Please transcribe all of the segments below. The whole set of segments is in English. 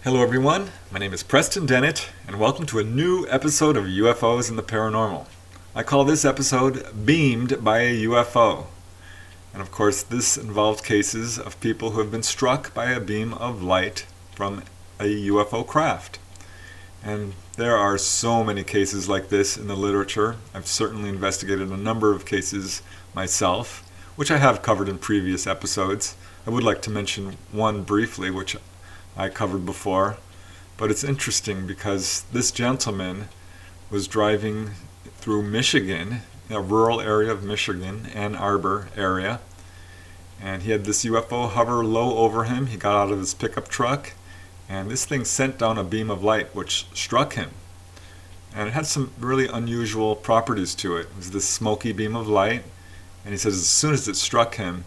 Hello everyone, my name is Preston Dennett, and welcome to a new episode of UFOs and the Paranormal. I call this episode Beamed by a UFO. And of course this involves cases of people who have been struck by a beam of light from a UFO craft. And there are so many cases like this in the literature. I've certainly investigated a number of cases myself, which I have covered in previous episodes. I would like to mention one briefly, which I covered before, but it's interesting because this gentleman was driving through Michigan, a rural area of Michigan, Ann Arbor area, and he had this UFO hover low over him. He got out of his pickup truck, and this thing sent down a beam of light which struck him. And it had some really unusual properties to it. It was this smoky beam of light, and he says as soon as it struck him,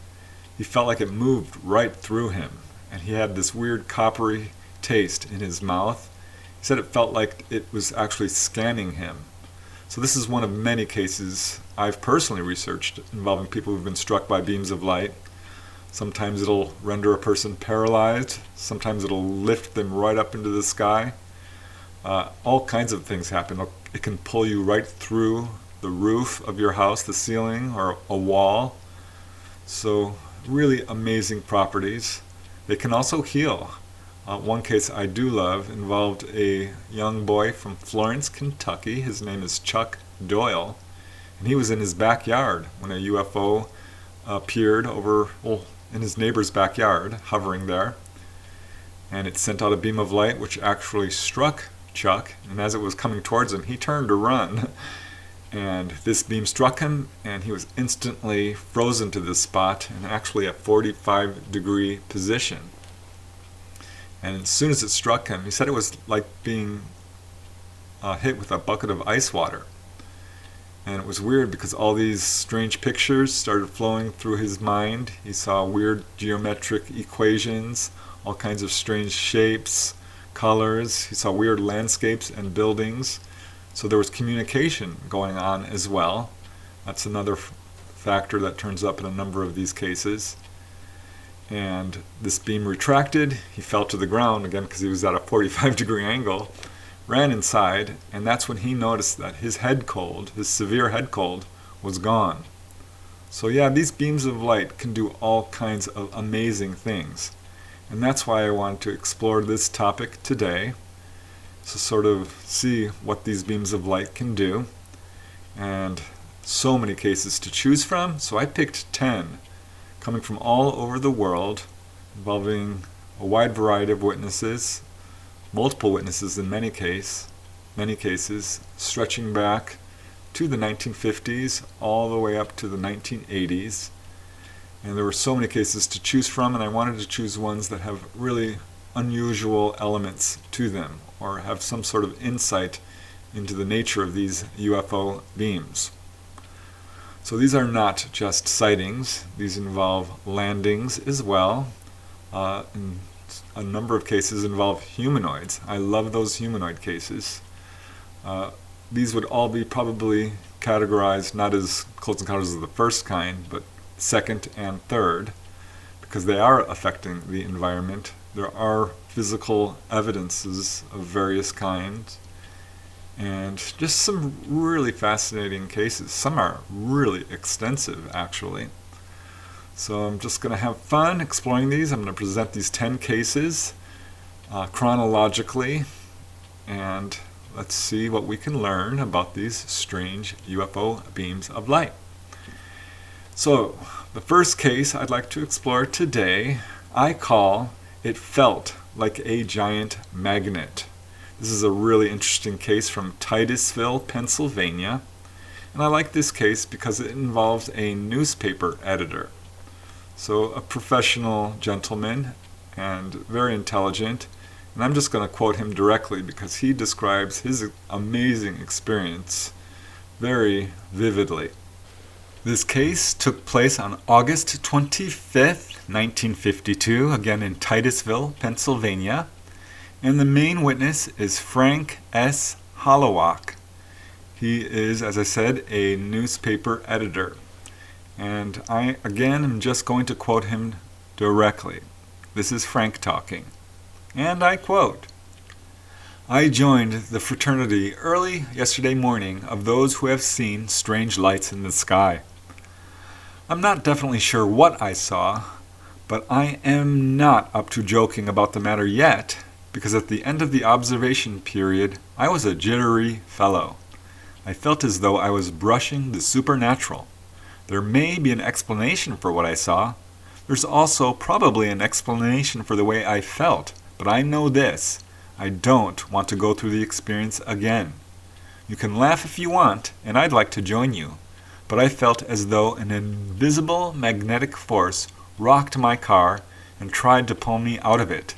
he felt like it moved right through him. And he had this weird coppery taste in his mouth. He said it felt like it was actually scanning him. So this is one of many cases I've personally researched involving people who've been struck by beams of light. Sometimes it'll render a person paralyzed. Sometimes it'll lift them right up into the sky. All kinds of things happen. It can pull you right through the roof of your house, the ceiling, or a wall. So really amazing properties. They can also heal. One case I do love involved a young boy from Florence, Kentucky. His name is Chuck Doyle. And he was in his backyard when a UFO appeared in his neighbor's backyard, hovering there. And it sent out a beam of light which actually struck Chuck. And as it was coming towards him, he turned to run. And this beam struck him, and he was instantly frozen to this spot, and actually a 45-degree position. And as soon as it struck him, he said it was like being hit with a bucket of ice water. And it was weird because all these strange pictures started flowing through his mind. He saw weird geometric equations, all kinds of strange shapes, colors. He saw weird landscapes and buildings. So there was communication going on as well. That's another factor that turns up in a number of these cases. And this beam retracted. He fell to the ground again because he was at a 45-degree angle, ran inside, and that's when he noticed that his head cold, his severe head cold, was gone. So yeah, these beams of light can do all kinds of amazing things. And that's why I wanted to explore this topic today, to sort of see what these beams of light can do. And so many cases to choose from, so I picked 10 coming from all over the world, involving a wide variety of witnesses, multiple witnesses in many cases, stretching back to the 1950s all the way up to the 1980s. And there were so many cases to choose from, and I wanted to choose ones that have really unusual elements to them, or have some sort of insight into the nature of these UFO beams. So these are not just sightings. These involve landings as well. In a number of cases involve humanoids. I love those humanoid cases. These would all be probably categorized not as close encounters of the first kind, but second and third, because they are affecting the environment. There are physical evidences of various kinds, and just some really fascinating cases. Some are really extensive, actually. So I'm just going to have fun exploring these. I'm going to present these 10 cases chronologically, and let's see what we can learn about these strange UFO beams of light. So the first case I'd like to explore today, I call "It Felt Like a Giant Magnet." This is a really interesting case from Titusville, Pennsylvania. And I like this case because it involves a newspaper editor. So a professional gentleman and very intelligent. And I'm just going to quote him directly because he describes his amazing experience very vividly. This case took place on August 25th, 1952, again in Titusville, Pennsylvania. And the main witness is Frank S. Holowach. He is, as I said, a newspaper editor. And I, again, am just going to quote him directly. This is Frank talking. And I quote, I joined the fraternity early yesterday morning of those who have seen strange lights in the sky. I'm not definitely sure what I saw, but I am not up to joking about the matter yet, because at the end of the observation period, I was a jittery fellow. I felt as though I was brushing the supernatural. There may be an explanation for what I saw. There's also probably an explanation for the way I felt, but I know this: I don't want to go through the experience again. You can laugh if you want, and I'd like to join you, but I felt as though an invisible magnetic force rocked my car and tried to pull me out of it.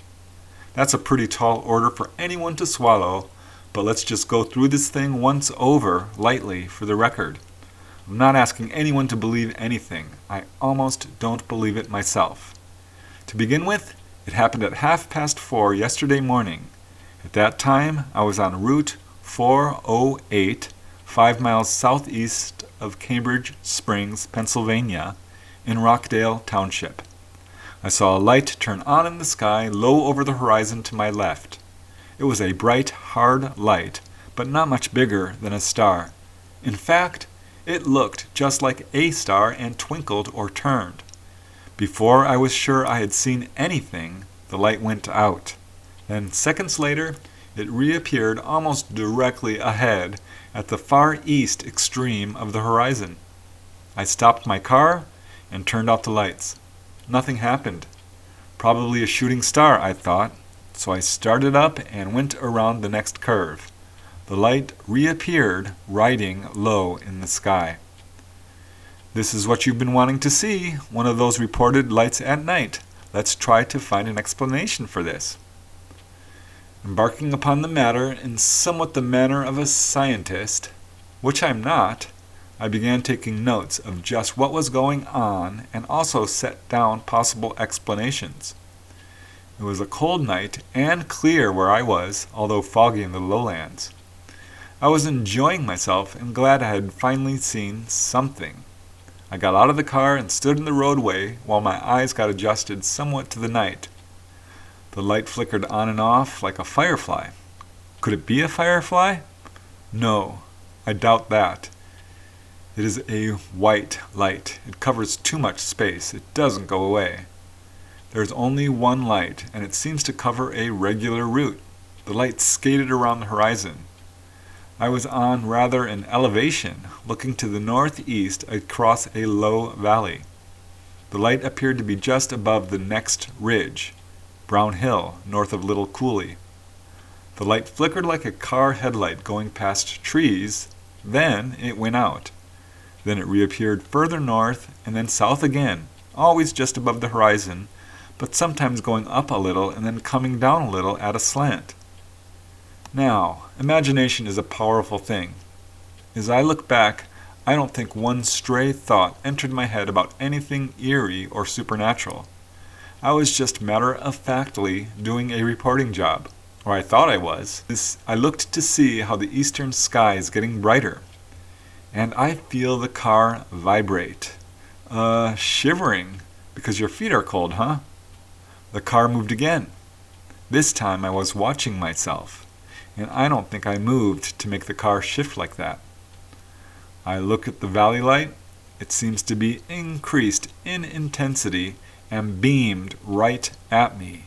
That's a pretty tall order for anyone to swallow, but let's just go through this thing once over, lightly, for the record. I'm not asking anyone to believe anything. I almost don't believe it myself. To begin with, it happened at 4:30 yesterday morning. At that time, I was on Route 408, 5 miles southeast of Cambridge Springs, Pennsylvania, in Rockdale Township. I saw a light turn on in the sky low over the horizon to my left. It was a bright, hard light, but not much bigger than a star. In fact, it looked just like a star and twinkled or turned. Before I was sure I had seen anything, the light went out. Then, seconds later, it reappeared almost directly ahead at the far east extreme of the horizon. I stopped my car and turned out the lights. Nothing happened. Probably a shooting star, I thought, so I started up and went around the next curve. The light reappeared, riding low in the sky. This is what you've been wanting to see, one of those reported lights at night. Let's try to find an explanation for this. Embarking upon the matter in somewhat the manner of a scientist, which I'm not, I began taking notes of just what was going on and also set down possible explanations. It was a cold night and clear where I was, although foggy in the lowlands. I was enjoying myself and glad I had finally seen something. I got out of the car and stood in the roadway while my eyes got adjusted somewhat to the night. The light flickered on and off like a firefly. Could it be a firefly? No, I doubt that. It is a white light. It covers too much space. It doesn't go away. There's only one light, and it seems to cover a regular route. The light skated around the horizon. I was on rather an elevation, looking to the northeast across a low valley. The light appeared to be just above the next ridge, Brown Hill, north of Little Cooley. The light flickered like a car headlight going past trees, then it went out. Then it reappeared further north and then south again, always just above the horizon, but sometimes going up a little and then coming down a little at a slant. Now, imagination is a powerful thing. As I look back, I don't think one stray thought entered my head about anything eerie or supernatural. I was just matter-of-factly doing a reporting job, or I thought I was. I looked to see how the eastern sky is getting brighter, and I feel the car vibrate. Shivering, because your feet are cold, huh? The car moved again. This time I was watching myself, and I don't think I moved to make the car shift like that. I look at the valley light. It seems to be increased in intensity and beamed right at me.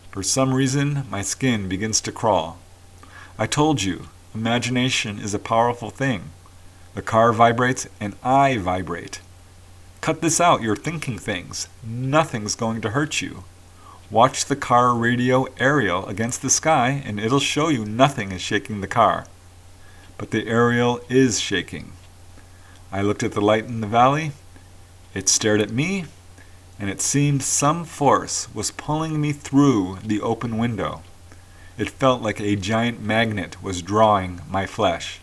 For some reason, my skin begins to crawl. I told you, imagination is a powerful thing. The car vibrates and I vibrate. Cut this out, you're thinking things. Nothing's going to hurt you. Watch the car radio aerial against the sky and it'll show you nothing is shaking the car. But the aerial is shaking. I looked at the light in the valley. It stared at me, and it seemed some force was pulling me through the open window. It felt like a giant magnet was drawing my flesh.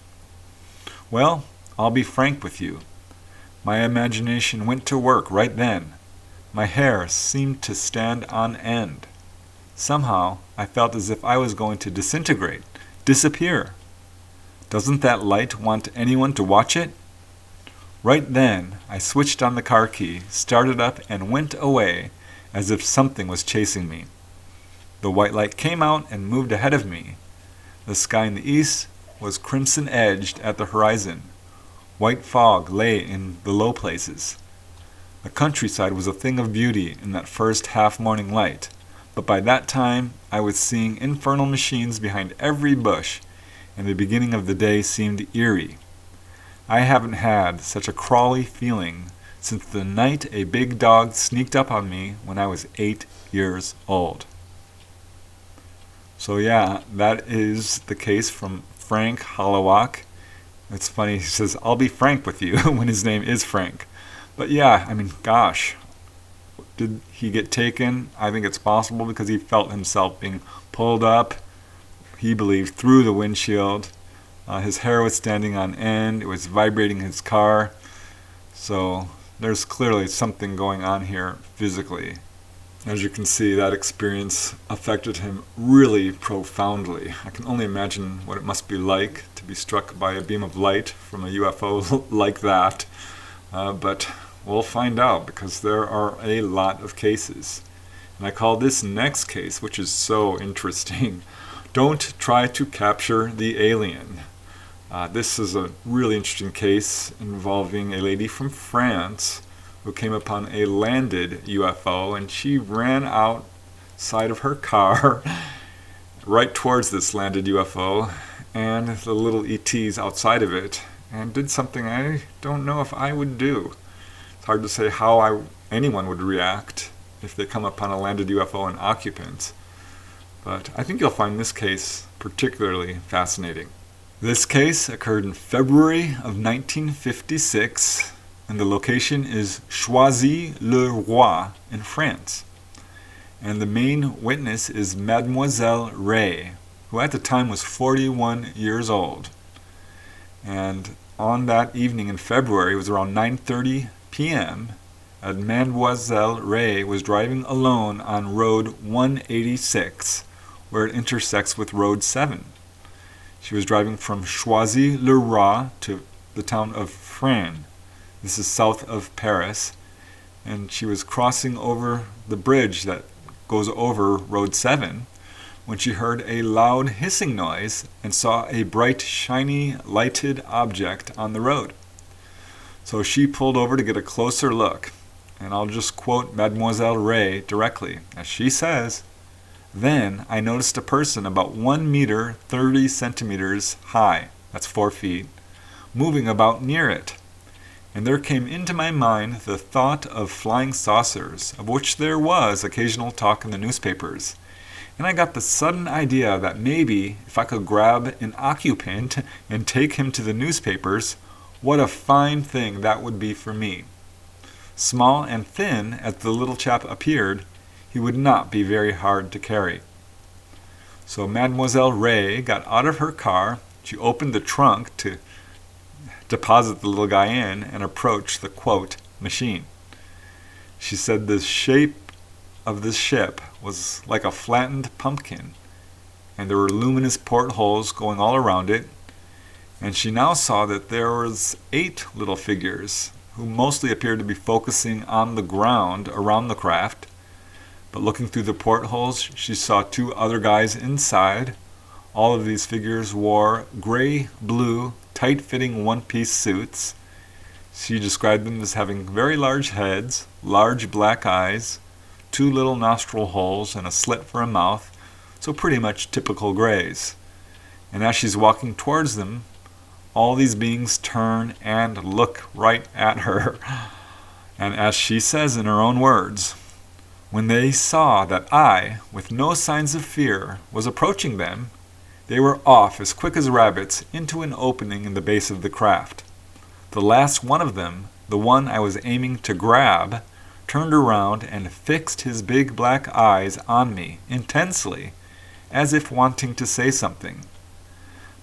Well, I'll be frank with you. My imagination went to work right then. My hair seemed to stand on end. Somehow, I felt as if I was going to disintegrate, disappear. Doesn't that light want anyone to watch it? Right then, I switched on the car key, started up, and went away as if something was chasing me. The white light came out and moved ahead of me. The sky in the east was crimson-edged at the horizon. White fog lay in the low places. The countryside was a thing of beauty in that first half-morning light, but by that time I was seeing infernal machines behind every bush, and the beginning of the day seemed eerie. I haven't had such a crawly feeling since the night a big dog sneaked up on me when I was 8 years old. So yeah, that is the case from Frank Holowak. It's funny, he says, "I'll be frank with you," when his name is Frank. But yeah, I mean, gosh, did he get taken? I think it's possible because he felt himself being pulled up, he believed, through the windshield. His hair was standing on end. It was vibrating his car. So there's clearly something going on here physically. As you can see, that experience affected him really profoundly. I can only imagine what it must be like to be struck by a beam of light from a UFO like that. But we'll find out, because there are a lot of cases. And I call this next case, which is so interesting, "Don't Try to Capture the Alien." This is a really interesting case involving a lady from France who came upon a landed UFO, and she ran outside of her car right towards this landed UFO and the little ETs outside of it, and did something I don't know if I would do. It's hard to say how anyone would react if they come upon a landed UFO and occupants, but I think you'll find this case particularly fascinating. This case occurred in February of 1956, and the location is Choisy-le-Roi in France. And the main witness is Mademoiselle Ray, who at the time was 41 years old. And on that evening in February, it was around 9:30 p.m., and Mademoiselle Ray was driving alone on Road 186, where it intersects with Road 7. She was driving from Choisy-le-Roi to the town of Framingham. This is south of Paris, and she was crossing over the bridge that goes over Road 7 when she heard a loud hissing noise and saw a bright, shiny, lighted object on the road. So she pulled over to get a closer look, and I'll just quote Mademoiselle Ray directly, as she says, "Then I noticed a person about 1 meter 30 centimeters high, that's 4 feet, moving about near it. And there came into my mind the thought of flying saucers, of which there was occasional talk in the newspapers. And I got the sudden idea that maybe if I could grab an occupant and take him to the newspapers, what a fine thing that would be for me. Small and thin as the little chap appeared, he would not be very hard to carry." So Mademoiselle Ray got out of her car, she opened the trunk to deposit the little guy in, and approached the, quote, machine. She said the shape of this ship was like a flattened pumpkin, and there were luminous portholes going all around it, and she now saw that there was 8 little figures, who mostly appeared to be focusing on the ground around the craft. But looking through the portholes, she saw 2 other guys inside. All of these figures wore gray-blue, tight-fitting one-piece suits. She described them as having very large heads, large black eyes, 2 little nostril holes, and a slit for a mouth, so pretty much typical grays. And as she's walking towards them, all these beings turn and look right at her. And as she says in her own words, "When they saw that I, with no signs of fear, was approaching them, they were off as quick as rabbits into an opening in the base of the craft. The last one of them, the one I was aiming to grab, turned around and fixed his big black eyes on me intensely, as if wanting to say something.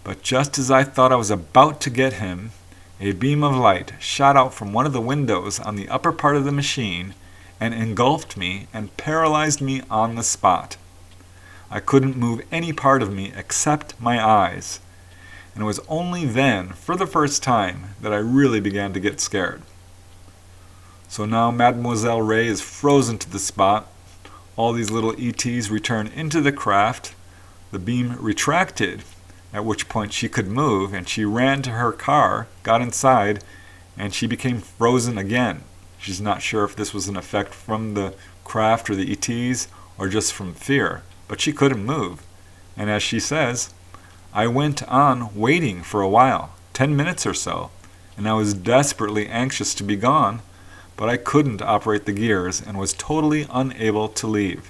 But just as I thought I was about to get him, a beam of light shot out from one of the windows on the upper part of the machine and engulfed me and paralyzed me on the spot. I couldn't move any part of me except my eyes, and it was only then, for the first time, that I really began to get scared." So now Mademoiselle Ray is frozen to the spot. All these little ETs return into the craft. The beam retracted, at which point she could move, and she ran to her car, got inside, and she became frozen again. She's not sure if this was an effect from the craft or the ETs or just from fear, but she couldn't move. And as she says, I went on waiting for a while, 10 minutes or so, and I was desperately anxious to be gone, but I couldn't operate the gears and was totally unable to leave.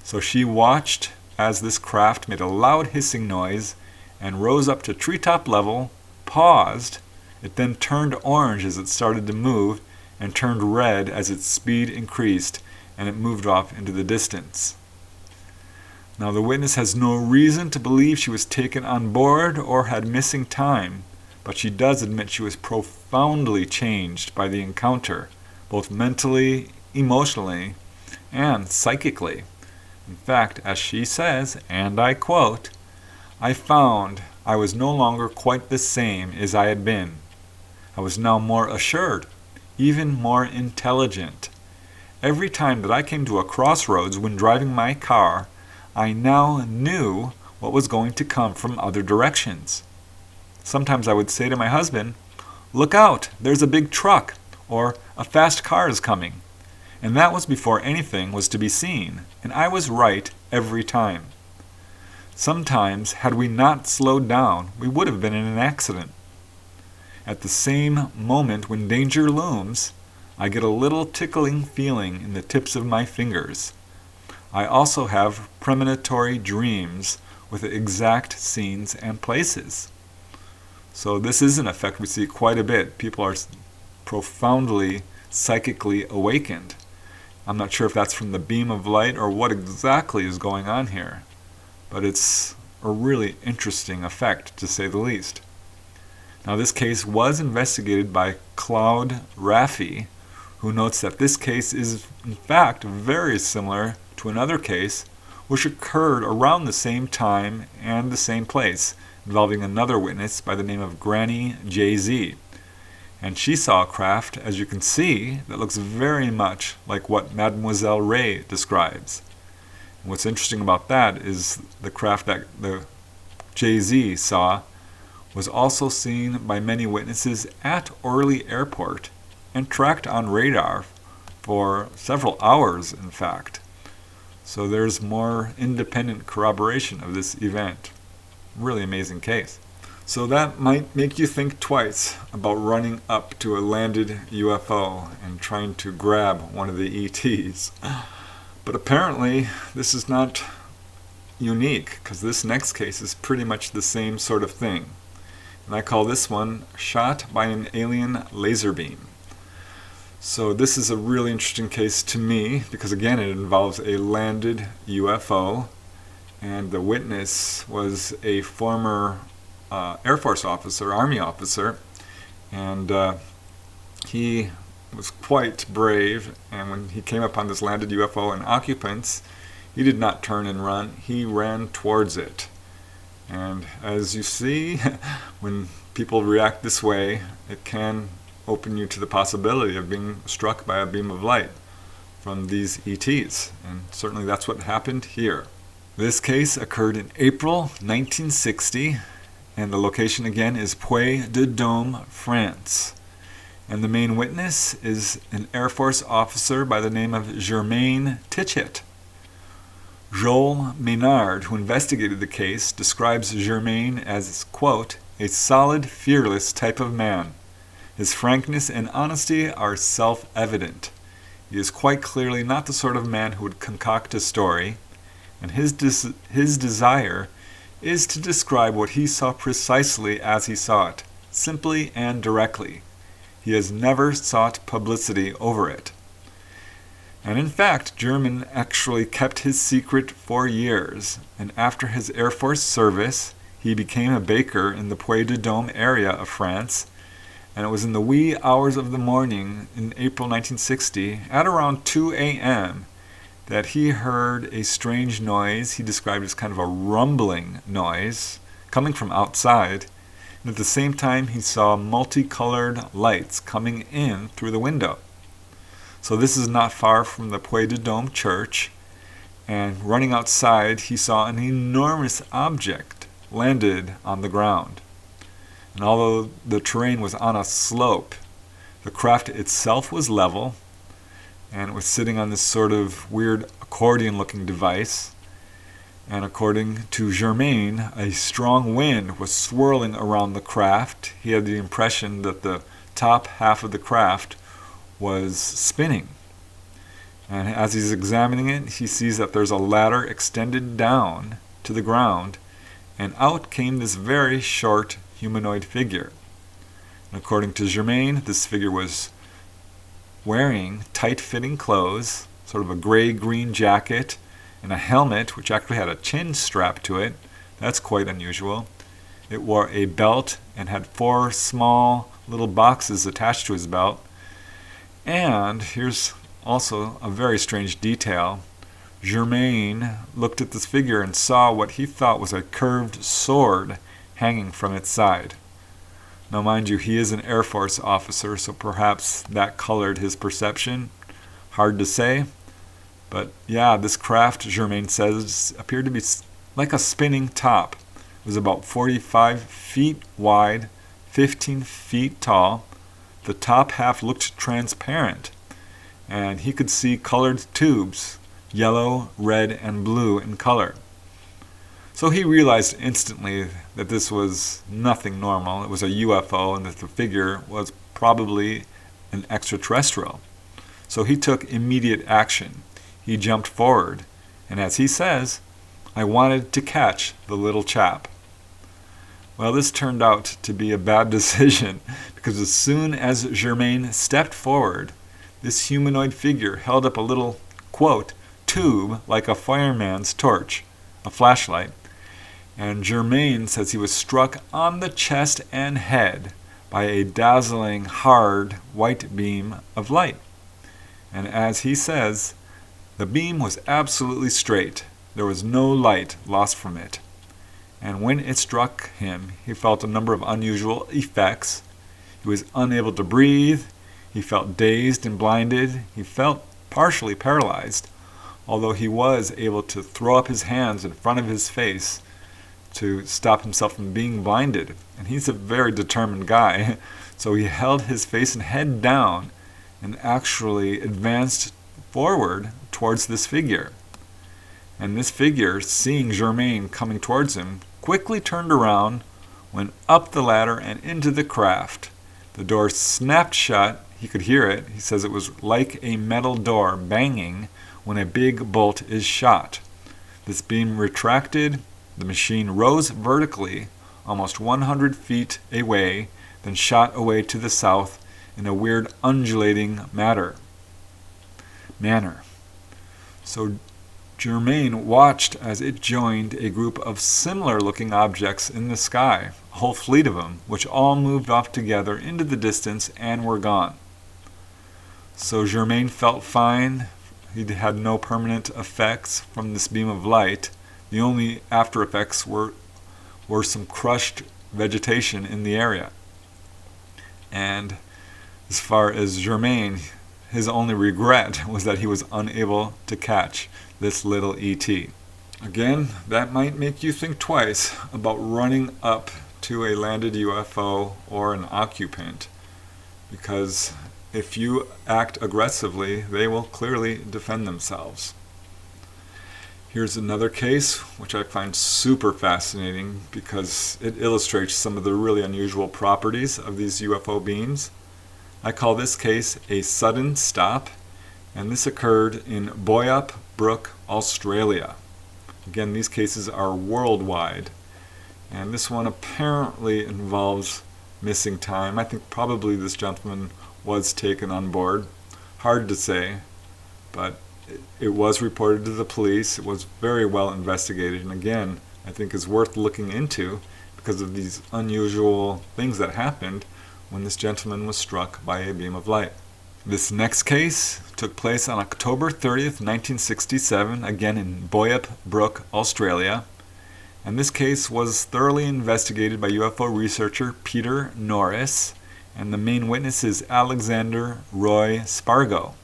So she watched as this craft made a loud hissing noise and rose up to treetop level, paused. It then turned orange as it started to move and turned red as its speed increased, and it moved off into the distance. Now the witness has no reason to believe she was taken on board or had missing time, but she does admit she was profoundly changed by the encounter, both mentally, emotionally, and psychically. In fact, as she says, and I quote, I found I was no longer quite the same as I had been. I was now more assured, even more intelligent. Every time that I came to a crossroads when driving my car, I now knew what was going to come from other directions. Sometimes I would say to my husband, look out, there's a big truck, or a fast car is coming. And that was before anything was to be seen, and I was right every time. Sometimes, had we not slowed down, we would have been in an accident. At the same moment when danger looms, I get a little tickling feeling in the tips of my fingers. I also have premonitory dreams with exact scenes and places. So this is an effect we see quite a bit. People are profoundly psychically awakened. I'm not sure if that's from the beam of light or what exactly is going on here, but it's a really interesting effect, to say the least. Now, this case was investigated by Claude Raffi, who notes that this case is, in fact, very similar to another case which occurred around the same time and the same place, involving another witness by the name of Granny J.Z. And she saw a craft, as you can see, that looks very much like what Mademoiselle Ray describes. And what's interesting about that is the craft that the J.Z. saw was also seen by many witnesses at Orly Airport and tracked on radar for several hours, in fact. So there's more independent corroboration of this event. Really amazing case. So that might make you think twice about running up to a landed UFO and trying to grab one of the ETs. But apparently this is not unique, because this next case is pretty much the same sort of thing. And I call this one Shot by an Alien Laser Beam. So this is a really interesting case to me because, again, it involves a landed UFO, and the witness was a former Air Force officer, Army officer, and he was quite brave, and when he came upon this landed UFO and occupants, he did not turn and run, he ran towards it. And as you see, when people react this way, it can open you to the possibility of being struck by a beam of light from these ETs, and certainly that's what happened here. This case occurred in April 1960, and the location again is Puy-de-Dôme, France. And the main witness is an Air Force officer by the name of Germain Tichet. Joel Maynard, who investigated the case, describes Germain as, quote, a solid, fearless type of man. His frankness and honesty are self-evident. He is quite clearly not the sort of man who would concoct a story, and his desire is to describe what he saw precisely as he saw it, simply and directly. He has never sought publicity over it. And in fact, German actually kept his secret for years, and after his Air Force service, he became a baker in the Puy-de-Dôme area of France, and it was in the wee hours of the morning in April 1960, at around 2 a.m., that he heard a strange noise he described as kind of a rumbling noise coming from outside, and at the same time he saw multicolored lights coming in through the window. So this is not far from the Puy-de-Dôme church, and running outside he saw an enormous object landed on the ground. And although the terrain was on a slope, the craft itself was level, and it was sitting on this sort of weird accordion-looking device. And according to Germain, a strong wind was swirling around the craft. He had the impression that the top half of the craft was spinning. And as he's examining it, he sees that there's a ladder extended down to the ground, and out came this very short humanoid figure. And according to Germain, this figure was wearing tight-fitting clothes, sort of a gray-green jacket, and a helmet which actually had a chin strap to it. That's quite unusual. It wore a belt and had 4 small little boxes attached to his belt. And here's also a very strange detail. Germain looked at this figure and saw what he thought was a curved sword hanging from its side. Now mind you, he is an Air Force officer, so perhaps that colored his perception. Hard to say. But yeah, this craft, Germain says, appeared to be like a spinning top. It was about 45 feet wide, 15 feet tall. The top half looked transparent, and he could see colored tubes, yellow, red, and blue in color. So he realized instantly that this was nothing normal. It was a UFO, and that the figure was probably an extraterrestrial. So he took immediate action. He jumped forward, and as he says, I wanted to catch the little chap. Well, this turned out to be a bad decision, because as soon as Germain stepped forward, this humanoid figure held up a little, quote, tube like a fireman's torch, a flashlight, and Germain says he was struck on the chest and head by a dazzling, hard, white beam of light. And as he says, the beam was absolutely straight. There was no light lost from it. And when it struck him, he felt a number of unusual effects. He was unable to breathe. He felt dazed and blinded. He felt partially paralyzed, although he was able to throw up his hands in front of his face to stop himself from being blinded. And he's a very determined guy. So he held his face and head down and actually advanced forward towards this figure. And this figure, seeing Germain coming towards him, quickly turned around, went up the ladder and into the craft. The door snapped shut. He could hear it. He says it was like a metal door banging when a big bolt is shot. This beam retracted. The machine rose vertically, almost 100 feet away, then shot away to the south in a weird undulating manner. So Germain watched as it joined a group of similar-looking objects in the sky, a whole fleet of them, which all moved off together into the distance and were gone. So Germain felt fine. He had no permanent effects from this beam of light. The only after effects were some crushed vegetation in the area. And as far as Germain, his only regret was that he was unable to catch this little ET. Again, that might make you think twice about running up to a landed UFO or an occupant, because if you act aggressively, they will clearly defend themselves. Here's another case which I find super fascinating because it illustrates some of the really unusual properties of these UFO beams. I call this case a sudden stop, and this occurred in Boyup Brook, Australia. Again, these cases are worldwide, and this one apparently involves missing time. I think probably this gentleman was taken on board. Hard to say, but it was reported to the police. It was very well investigated, and again, I think is worth looking into because of these unusual things that happened when this gentleman was struck by a beam of light. This next case took place on October 30th, 1967, again in Boyup Brook, Australia. And this case was thoroughly investigated by UFO researcher Peter Norris, and the main witness is Alexander Roy Spargo.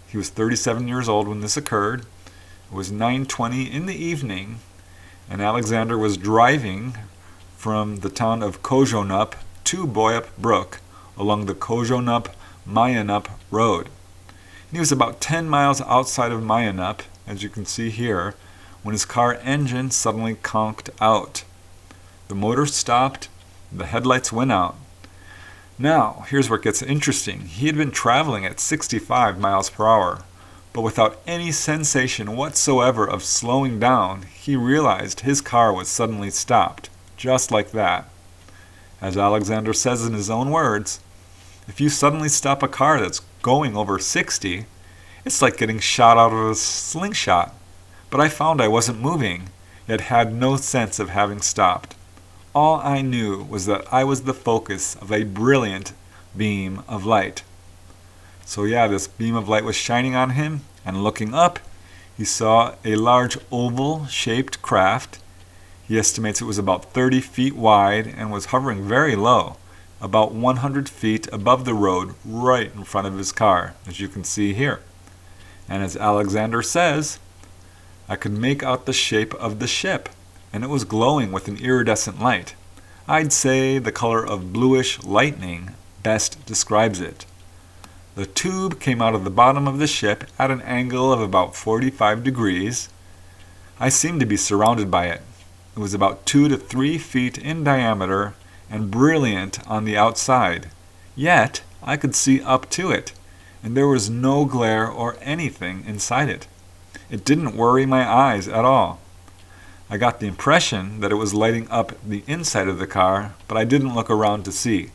He was 37 years old when this occurred. It was 9:20 in the evening, and Alexander was driving from the town of Kojonup to Boyup Brook along the Kojonup-Mayanup Road. And he was about 10 miles outside of Mayanup, as you can see here, when his car engine suddenly conked out. The motor stopped, the headlights went out. Now, here's where it gets interesting. He had been traveling at 65 miles per hour, but without any sensation whatsoever of slowing down, he realized his car was suddenly stopped, just like that. As Alexander says in his own words, if you suddenly stop a car that's going over 60, it's like getting shot out of a slingshot. But I found I wasn't moving, yet had no sense of having stopped. All I knew was that I was the focus of a brilliant beam of light. So yeah, this beam of light was shining on him, and looking up, he saw a large oval-shaped craft. He estimates it was about 30 feet wide and was hovering very low, about 100 feet above the road right in front of his car, as you can see here. And as Alexander says, I could make out the shape of the ship, and it was glowing with an iridescent light. I'd say the color of bluish lightning best describes it. The tube came out of the bottom of the ship at an angle of about 45 degrees. I seemed to be surrounded by it. It was about 2 to 3 feet in diameter and brilliant on the outside. Yet, I could see up to it, and there was no glare or anything inside it. It didn't worry my eyes at all. I got the impression that it was lighting up the inside of the car, but I didn't look around to see.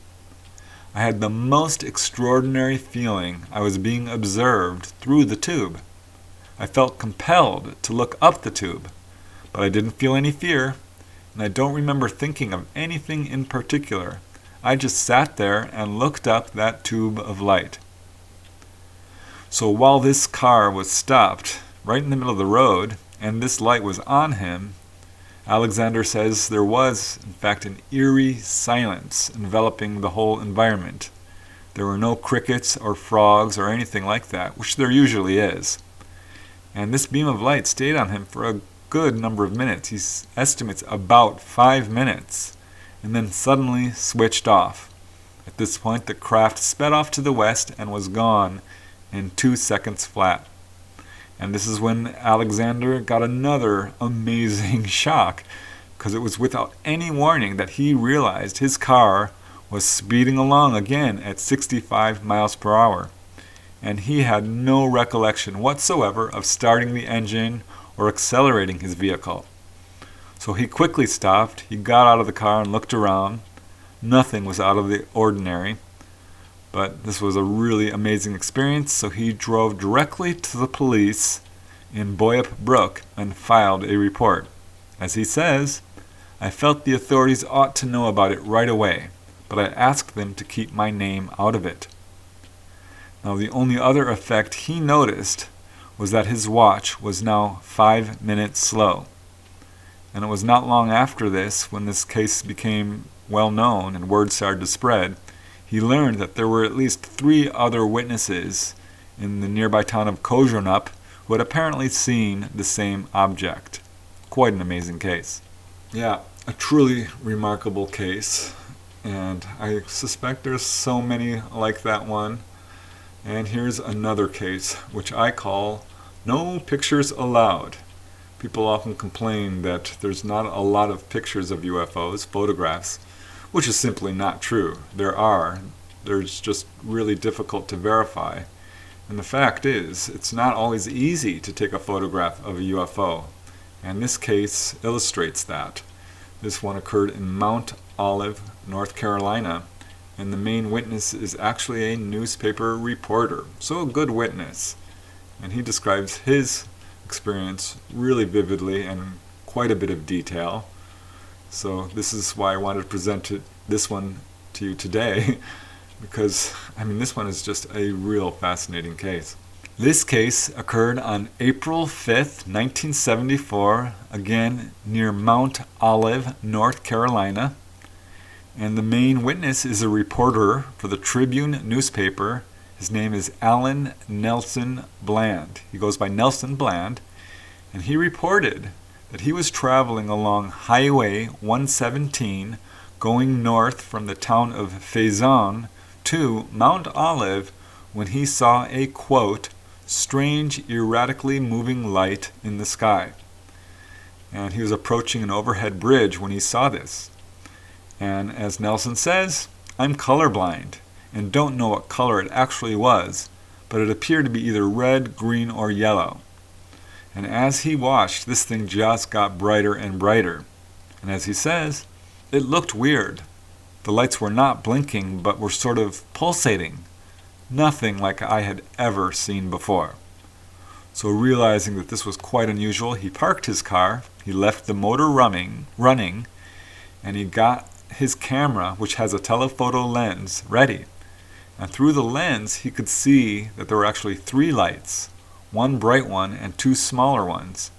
I had the most extraordinary feeling I was being observed through the tube. I felt compelled to look up the tube, but I didn't feel any fear, and I don't remember thinking of anything in particular. I just sat there and looked up that tube of light. So while this car was stopped right in the middle of the road, and this light was on him, Alexander says there was, in fact, an eerie silence enveloping the whole environment. There were no crickets or frogs or anything like that, which there usually is. And this beam of light stayed on him for a good number of minutes. He estimates about 5 minutes, and then suddenly switched off. At this point, the craft sped off to the west and was gone in 2 seconds flat. And this is when Alexander got another amazing shock, because it was without any warning that he realized his car was speeding along again at 65 miles per hour. And he had no recollection whatsoever of starting the engine or accelerating his vehicle. So he quickly stopped, he got out of the car and looked around. Nothing was out of the ordinary. But this was a really amazing experience, so he drove directly to the police in Boyup Brook and filed a report. As he says, I felt the authorities ought to know about it right away, but I asked them to keep my name out of it. Now the only other effect he noticed was that his watch was now 5 minutes slow. And it was not long after this, when this case became well known and word started to spread, he learned that there were at least 3 other witnesses in the nearby town of Kojonup who had apparently seen the same object. Quite an amazing case. Yeah, a truly remarkable case, and I suspect there's so many like that one. And here's another case, which I call No Pictures Allowed. People often complain that there's not a lot of pictures of UFOs, photographs, which is simply not true. They're just really difficult to verify. And the fact is, it's not always easy to take a photograph of a UFO. And this case illustrates that. This one occurred in Mount Olive, North Carolina, and the main witness is actually a newspaper reporter, so a good witness. And he describes his experience really vividly and in quite a bit of detail. So this is why I wanted to present this one to you today, because, this one is just a real fascinating case. This case occurred on April 5th, 1974, again near Mount Olive, North Carolina. And the main witness is a reporter for the Tribune newspaper. His name is Alan Nelson Bland. He goes by Nelson Bland. And he reported that he was traveling along Highway 117 going north from the town of Faison to Mount Olive when he saw a, quote, strange, erratically moving light in the sky. And he was approaching an overhead bridge when he saw this. And as Nelson says, I'm colorblind and don't know what color it actually was, but it appeared to be either red, green, or yellow. And as he watched, this thing just got brighter and brighter. And as he says, it looked weird. The lights were not blinking, but were sort of pulsating. Nothing like I had ever seen before. So realizing that this was quite unusual, he parked his car, he left the motor running, and he got his camera, which has a telephoto lens, ready. And through the lens, he could see that there were actually 3 lights, one bright one and 2 smaller ones.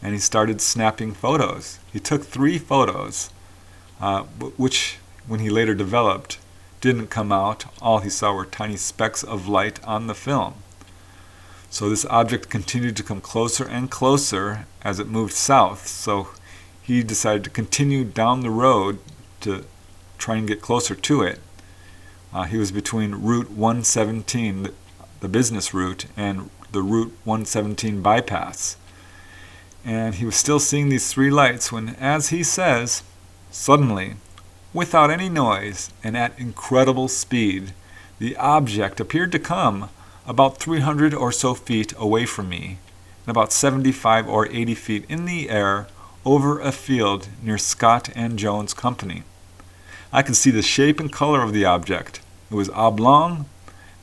And he started snapping photos. He took 3 photos, which, when he later developed, didn't come out. All he saw were tiny specks of light on the film. So this object continued to come closer and closer as it moved south. So he decided to continue down the road to try and get closer to it. He was between Route 117, the business route, and the Route 117 bypass. And he was still seeing these 3 lights when, as he says, suddenly, without any noise and at incredible speed, the object appeared to come about 300 or so feet away from me, and about 75 or 80 feet in the air over a field near Scott and Jones Company. I could see the shape and color of the object. It was oblong,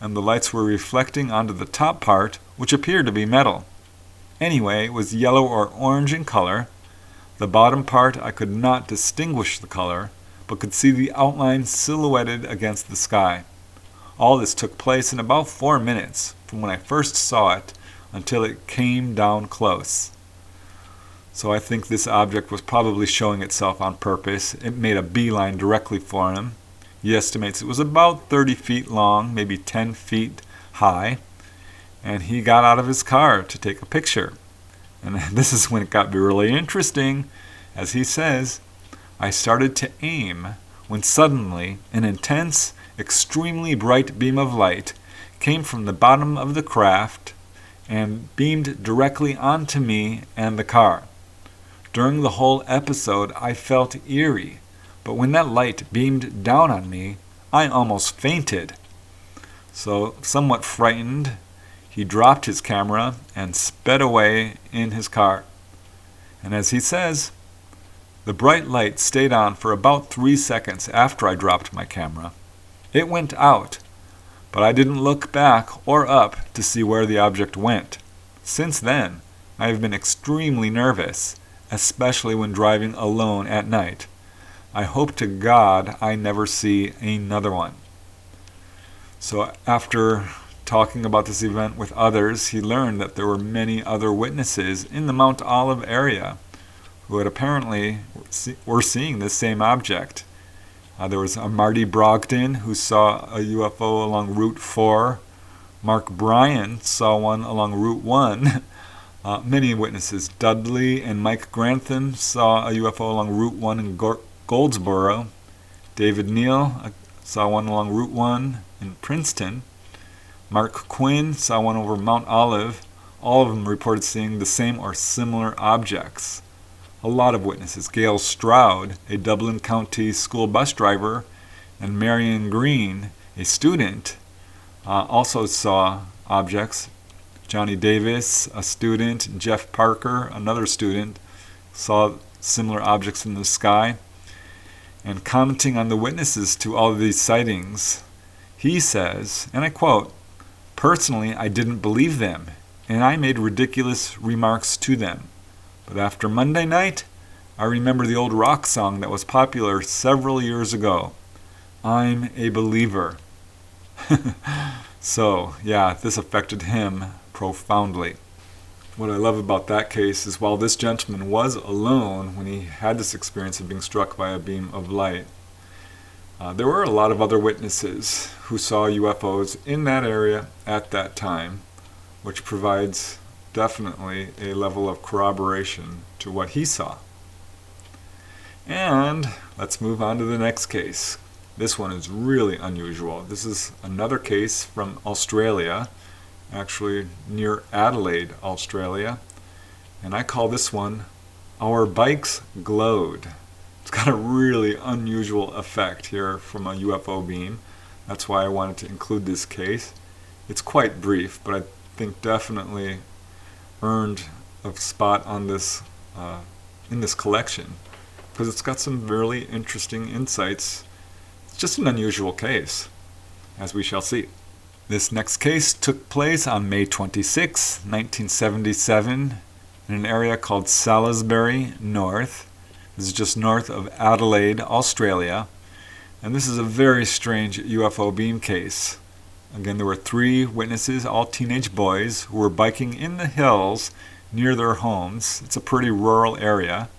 and the lights were reflecting onto the top part, which appeared to be metal. Anyway, it was yellow or orange in color. The bottom part I could not distinguish the color, but could see the outline silhouetted against the sky. All this took place in about 4 minutes from when I first saw it until it came down close. So I think this object was probably showing itself on purpose. It made a beeline directly for him. He estimates it was about 30 feet long, maybe 10 feet high, and he got out of his car to take a picture. And this is when it got really interesting. As he says, I started to aim when suddenly an intense, extremely bright beam of light came from the bottom of the craft and beamed directly onto me and the car. During the whole episode, I felt eerie, but when that light beamed down on me, I almost fainted. So, somewhat frightened, he dropped his camera and sped away in his car. And as he says, the bright light stayed on for about 3 seconds after I dropped my camera. It went out, but I didn't look back or up to see where the object went. Since then, I have been extremely nervous, especially when driving alone at night. I hope to God I never see another one. So after talking about this event with others, he learned that there were many other witnesses in the Mount Olive area who had apparently were seeing this same object. There was a Marty Brogdon who saw a UFO along Route 4. Mark Bryan saw one along Route 1. Many witnesses, Dudley and Mike Grantham, saw a UFO along Route 1 in Goldsboro. David Neal saw one along Route 1 in Princeton. Mark Quinn saw one over Mount Olive. All of them reported seeing the same or similar objects. A lot of witnesses. Gail Stroud, a Dublin County school bus driver, and Marion Green, a student, also saw objects. Johnny Davis, a student, Jeff Parker, another student, saw similar objects in the sky. And commenting on the witnesses to all of these sightings, he says, and I quote, "Personally, I didn't believe them, and I made ridiculous remarks to them. But after Monday night, I remember the old rock song that was popular several years ago. I'm a believer." So, yeah, this affected him profoundly. What I love about that case is while this gentleman was alone when he had this experience of being struck by a beam of light, there were a lot of other witnesses who saw UFOs in that area at that time, which provides definitely a level of corroboration to what he saw. And let's move on to the next case. This one is really unusual. This is another case from Australia, actually near Adelaide, Australia. And I call this one, Our Bikes Glowed. It's got a really unusual effect here from a UFO beam. That's why I wanted to include this case. It's quite brief, but I think definitely earned a spot on this in this collection because it's got some really interesting insights. It's just an unusual case, as we shall see. This next case took place on May 26, 1977, in an area called Salisbury North. This is just north of Adelaide, Australia. And this is a very strange UFO beam case. Again, there were 3 witnesses, all teenage boys, who were biking in the hills near their homes. It's a pretty rural area.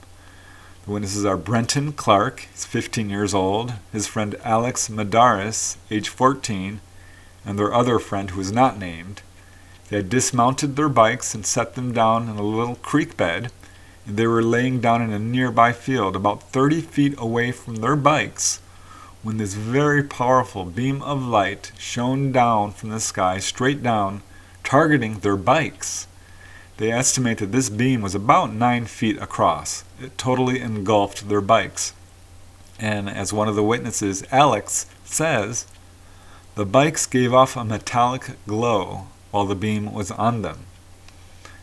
The witnesses are Brenton Clark, he's 15 years old, his friend Alex Madaris, age 14, and their other friend who is not named. They had dismounted their bikes and set them down in a little creek bed, and they were laying down in a nearby field about 30 feet away from their bikes when this very powerful beam of light shone down from the sky straight down, targeting their bikes. They estimate that this beam was about 9 feet across. It totally engulfed their bikes. And as one of the witnesses, Alex, says, the bikes gave off a metallic glow while the beam was on them.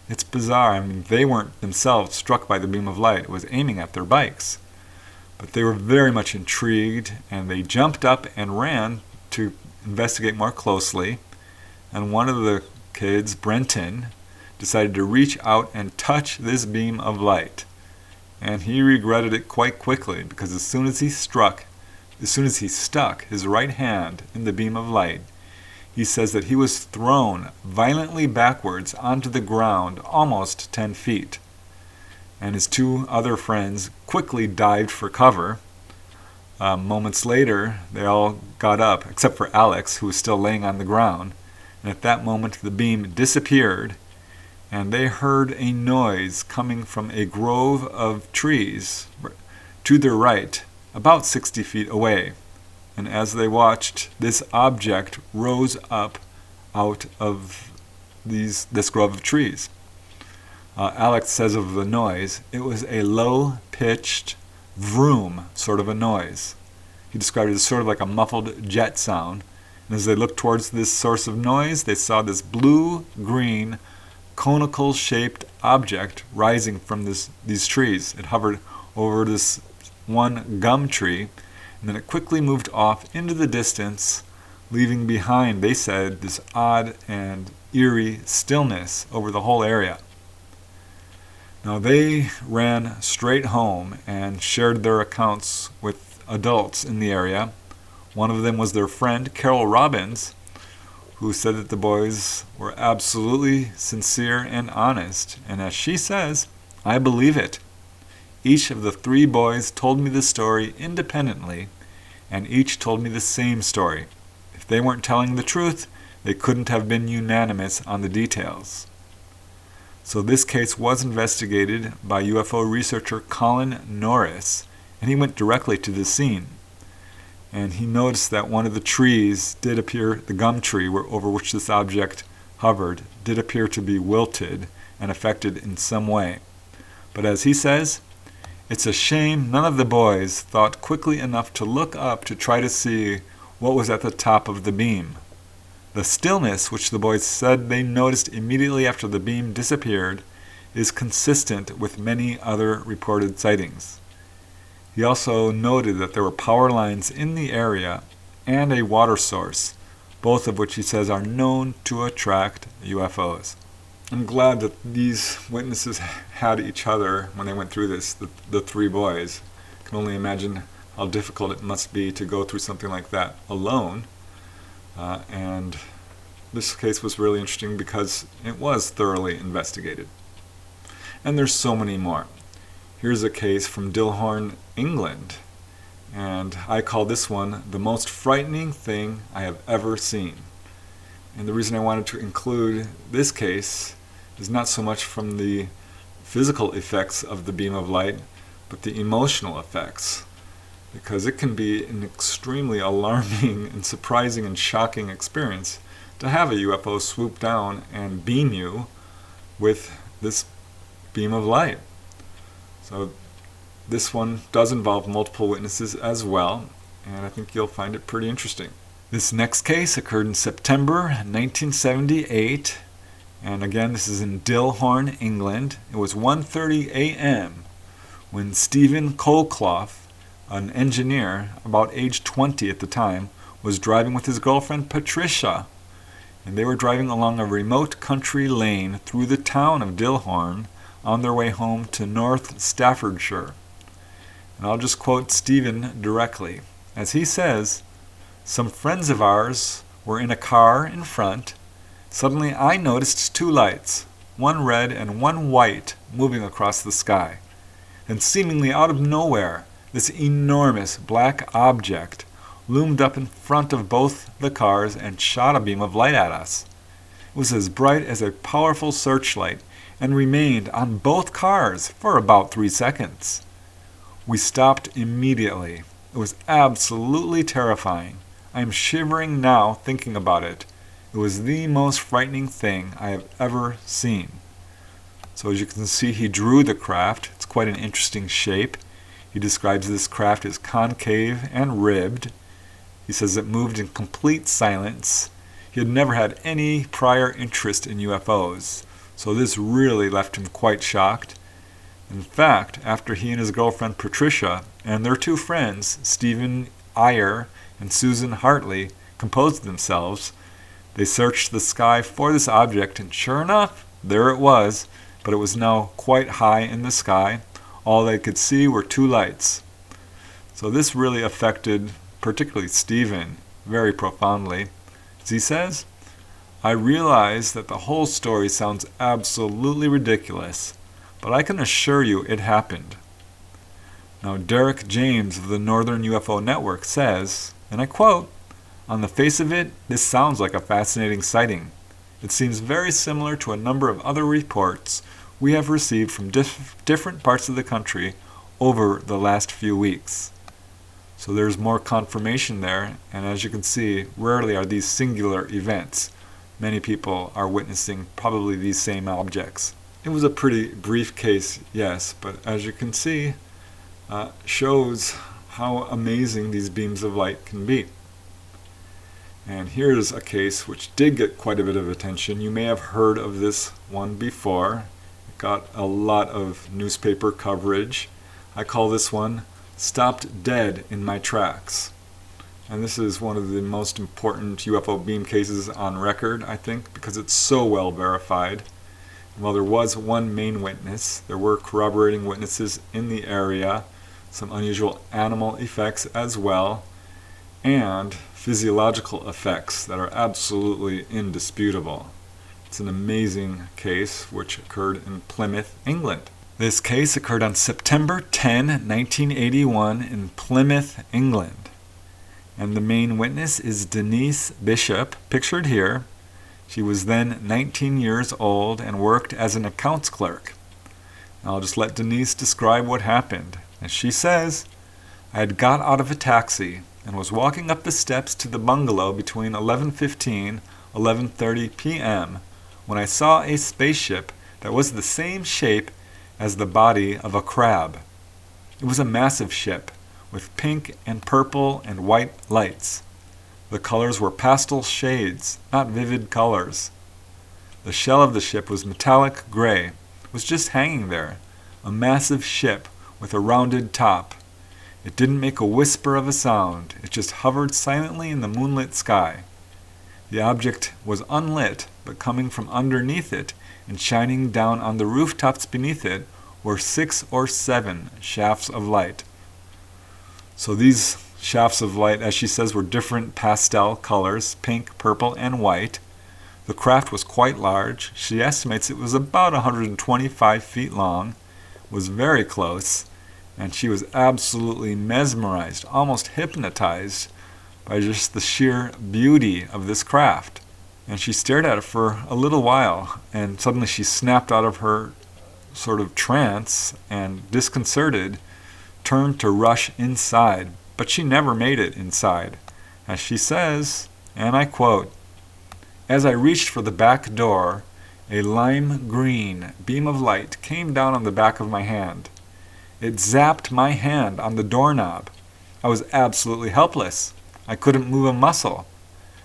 It's bizarre. I mean, they weren't themselves struck by the beam of light. It was aiming at their bikes. But they were very much intrigued, and they jumped up and ran to investigate more closely. And one of the kids, Brenton, decided to reach out and touch this beam of light. And he regretted it quite quickly, because as soon as he stuck his right hand in the beam of light, he says that he was thrown violently backwards onto the ground almost 10 feet. And his 2 other friends quickly dived for cover. Moments later, they all got up, except for Alex, who was still laying on the ground. And at that moment, the beam disappeared, and they heard a noise coming from a grove of trees to their right, about 60 feet away. And as they watched, this object rose up out of this grove of trees. Alex says of the noise, it was a low-pitched vroom sort of a noise. He described it as sort of like a muffled jet sound. And as they looked towards this source of noise, they saw this blue-green, conical-shaped object rising from these trees. It hovered over this one gum tree, and then it quickly moved off into the distance, leaving behind, they said, this odd and eerie stillness over the whole area. Now, they ran straight home and shared their accounts with adults in the area. One of them was their friend, Carol Robbins, who said that the boys were absolutely sincere and honest. And as she says, I believe it. Each of the 3 boys told me the story independently, and each told me the same story. If they weren't telling the truth, they couldn't have been unanimous on the details. So this case was investigated by UFO researcher Colin Norris, and he went directly to the scene. And he noticed that one of the trees did appear, the gum tree over which this object hovered, did appear to be wilted and affected in some way. But as he says, it's a shame none of the boys thought quickly enough to look up to try to see what was at the top of the beam. The stillness, which the boys said they noticed immediately after the beam disappeared, is consistent with many other reported sightings. He also noted that there were power lines in the area and a water source, both of which he says are known to attract UFOs. I'm glad that these witnesses had each other when they went through this, the 3 boys. I can only imagine how difficult it must be to go through something like that alone. And this case was really interesting because it was thoroughly investigated. And there's so many more. Here's a case from Dilhorn, England. And I call this one the most frightening thing I have ever seen. And the reason I wanted to include this case is not so much from the physical effects of the beam of light, but the emotional effects, because it can be an extremely alarming and surprising and shocking experience to have a UFO swoop down and beam you with this beam of light. So this one does involve multiple witnesses as well, and I think you'll find it pretty interesting. This next case occurred in September 1978, and again this is in Dilhorn, England. It was 1:30 a.m. when Stephen Colclough, an engineer about age 20 at the time, was driving with his girlfriend Patricia, and they were driving along a remote country lane through the town of Dilhorn on their way home to North Staffordshire. And I'll just quote Stephen directly. As he says, "Some friends of ours were in a car in front. Suddenly I noticed two lights, one red and one white, moving across the sky. And seemingly out of nowhere, this enormous black object loomed up in front of both the cars and shot a beam of light at us. It was as bright as a powerful searchlight and remained on both cars for about 3 seconds. We stopped immediately. It was absolutely terrifying. I am shivering now thinking about it. It was the most frightening thing I have ever seen." So as you can see, he drew the craft. It's quite an interesting shape. He describes this craft as concave and ribbed. He says it moved in complete silence. He had never had any prior interest in UFOs, so this really left him quite shocked. In fact, after he and his girlfriend Patricia and their two friends, Stephen Eyre and Susan Hartley, composed themselves, they searched the sky for this object, and sure enough, there it was, but it was now quite high in the sky. All they could see were two lights. So this really affected particularly Stephen very profoundly. As he says, "I realize that the whole story sounds absolutely ridiculous, but I can assure you it happened." Now Derek James of the Northern UFO Network says, and I quote, "On the face of it, this sounds like a fascinating sighting. It seems very similar to a number of other reports we have received from different parts of the country over the last few weeks." So there's more confirmation there, and as you can see, rarely are these singular events. Many people are witnessing probably these same objects. It was a pretty brief case, yes, but as you can see, shows how amazing these beams of light can be. And here's a case which did get quite a bit of attention. You may have heard of this one before. It got a lot of newspaper coverage. I call this one "Stopped Dead in My Tracks." And this is one of the most important UFO beam cases on record, I think, because it's so well verified. While there was one main witness, there were corroborating witnesses in the area, some unusual animal effects as well, and physiological effects that are absolutely indisputable. It's an amazing case which occurred in Plymouth, England. This case occurred on September 10, 1981 in Plymouth, England. And the main witness is Denise Bishop, pictured here. She was then 19 years old and worked as an accounts clerk. I'll just let Denise describe what happened. As she says, "I had got out of a taxi and was walking up the steps to the bungalow between 11:15 and 11:30 p.m. when I saw a spaceship that was the same shape as the body of a crab. It was a massive ship with pink and purple and white lights. The colors were pastel shades, not vivid colors. The shell of the ship was metallic gray, was just hanging there, a massive ship with a rounded top. It didn't make a whisper of a sound, it just hovered silently in the moonlit sky. The object was unlit, but coming from underneath it and shining down on the rooftops beneath it were 6 or 7 shafts of light." So these shafts of light, as she says, were different pastel colors, pink, purple, and white. The craft was quite large. She estimates it was about 125 feet long, was very close, and she was absolutely mesmerized, almost hypnotized by just the sheer beauty of this craft. And she stared at it for a little while, and suddenly she snapped out of her sort of trance and, disconcerted, turned to rush inside. But she never made it inside. As she says, and I quote, "As I reached for the back door, a lime green beam of light came down on the back of my hand. It zapped my hand on the doorknob. I was absolutely helpless. I couldn't move a muscle.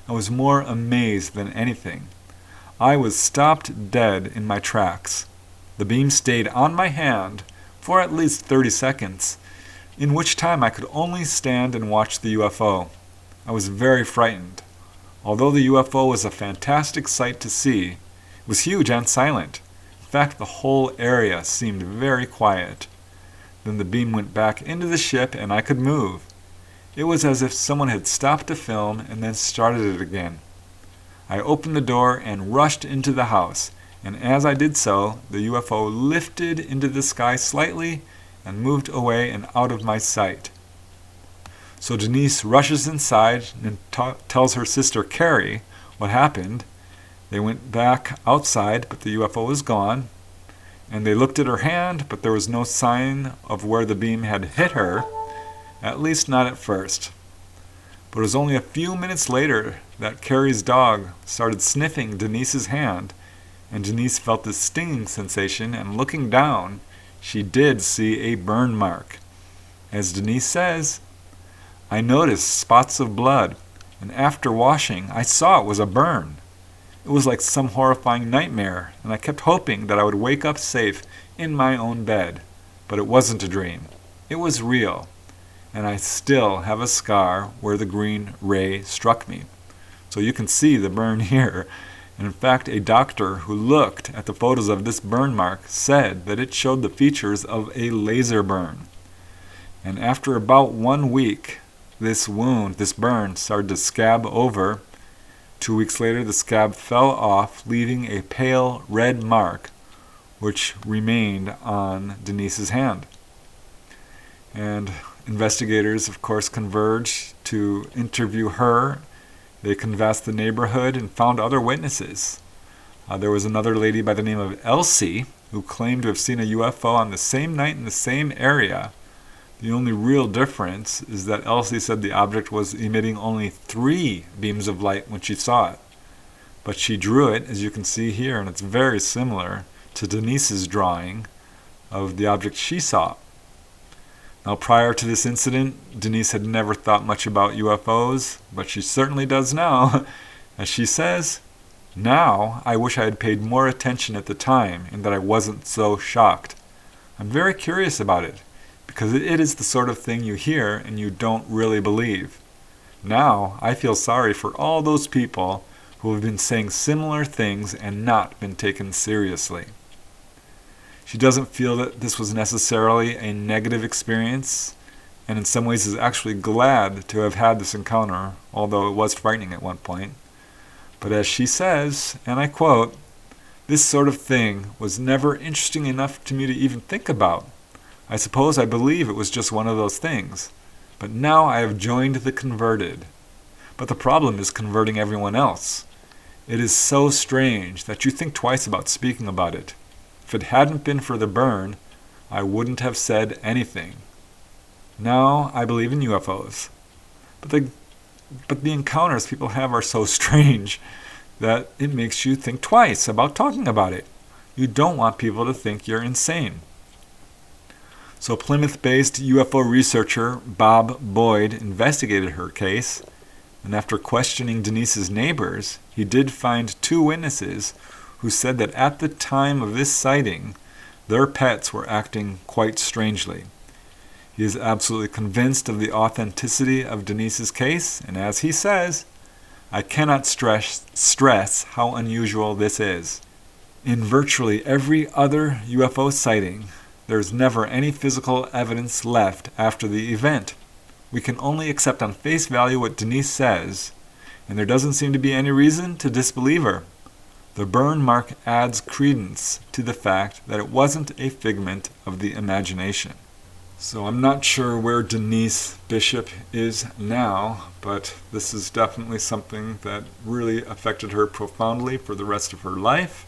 I was more amazed than anything. I was stopped dead in my tracks. The beam stayed on my hand for at least 30 seconds, in which time I could only stand and watch the UFO. I was very frightened. Although the UFO was a fantastic sight to see, it was huge and silent. In fact, the whole area seemed very quiet. Then the beam went back into the ship and I could move. It was as if someone had stopped the film and then started it again. I opened the door and rushed into the house, and as I did so, the UFO lifted into the sky slightly and moved away and out of my sight." So Denise rushes inside and tells her sister Carrie what happened. They went back outside, but the UFO was gone. And they looked at her hand, but there was no sign of where the beam had hit her, at least not at first. But it was only a few minutes later that Carrie's dog started sniffing Denise's hand, and Denise felt this stinging sensation, and looking down, she did see a burn mark. As Denise says, "I noticed spots of blood, and after washing, I saw it was a burn. It was like some horrifying nightmare, and I kept hoping that I would wake up safe in my own bed. But it wasn't a dream. It was real, and I still have a scar where the green ray struck me." So you can see the burn here. And in fact, a doctor who looked at the photos of this burn mark said that it showed the features of a laser burn. And after about 1 week, this burn, started to scab over. 2 weeks later, the scab fell off, leaving a pale red mark, which remained on Denise's hand. And investigators, of course, converged to interview her. They canvassed the neighborhood and found other witnesses. There was another lady by the name of Elsie who claimed to have seen a UFO on the same night in the same area. The only real difference is that Elsie said the object was emitting only 3 beams of light when she saw it. But she drew it, as you can see here, and it's very similar to Denise's drawing of the object she saw. Now, prior to this incident, Denise had never thought much about UFOs, but she certainly does now. As she says, "Now, I wish I had paid more attention at the time and that I wasn't so shocked. I'm very curious about it, because it is the sort of thing you hear and you don't really believe. Now, I feel sorry for all those people who have been saying similar things and not been taken seriously." She doesn't feel that this was necessarily a negative experience, and in some ways is actually glad to have had this encounter, although it was frightening at one point. But as she says, and I quote, "This sort of thing was never interesting enough to me to even think about. I suppose I believe it was just one of those things. But now I have joined the converted. But the problem is converting everyone else. It is so strange that you think twice about speaking about it. If it hadn't been for the burn, I wouldn't have said anything. Now I believe in UFOs. But the encounters people have are so strange that it makes you think twice about talking about it. You don't want people to think you're insane." So Plymouth-based UFO researcher Bob Boyd investigated her case, and after questioning Denise's neighbors, he did find 2 witnesses who said that at the time of this sighting, their pets were acting quite strangely. He is absolutely convinced of the authenticity of Denise's case, and as he says, "I cannot stress how unusual this is. In virtually every other UFO sighting, there is never any physical evidence left after the event. We can only accept on face value what Denise says, and there doesn't seem to be any reason to disbelieve her. The burn mark adds credence to the fact that it wasn't a figment of the imagination." So I'm not sure where Denise Bishop is now, but this is definitely something that really affected her profoundly for the rest of her life.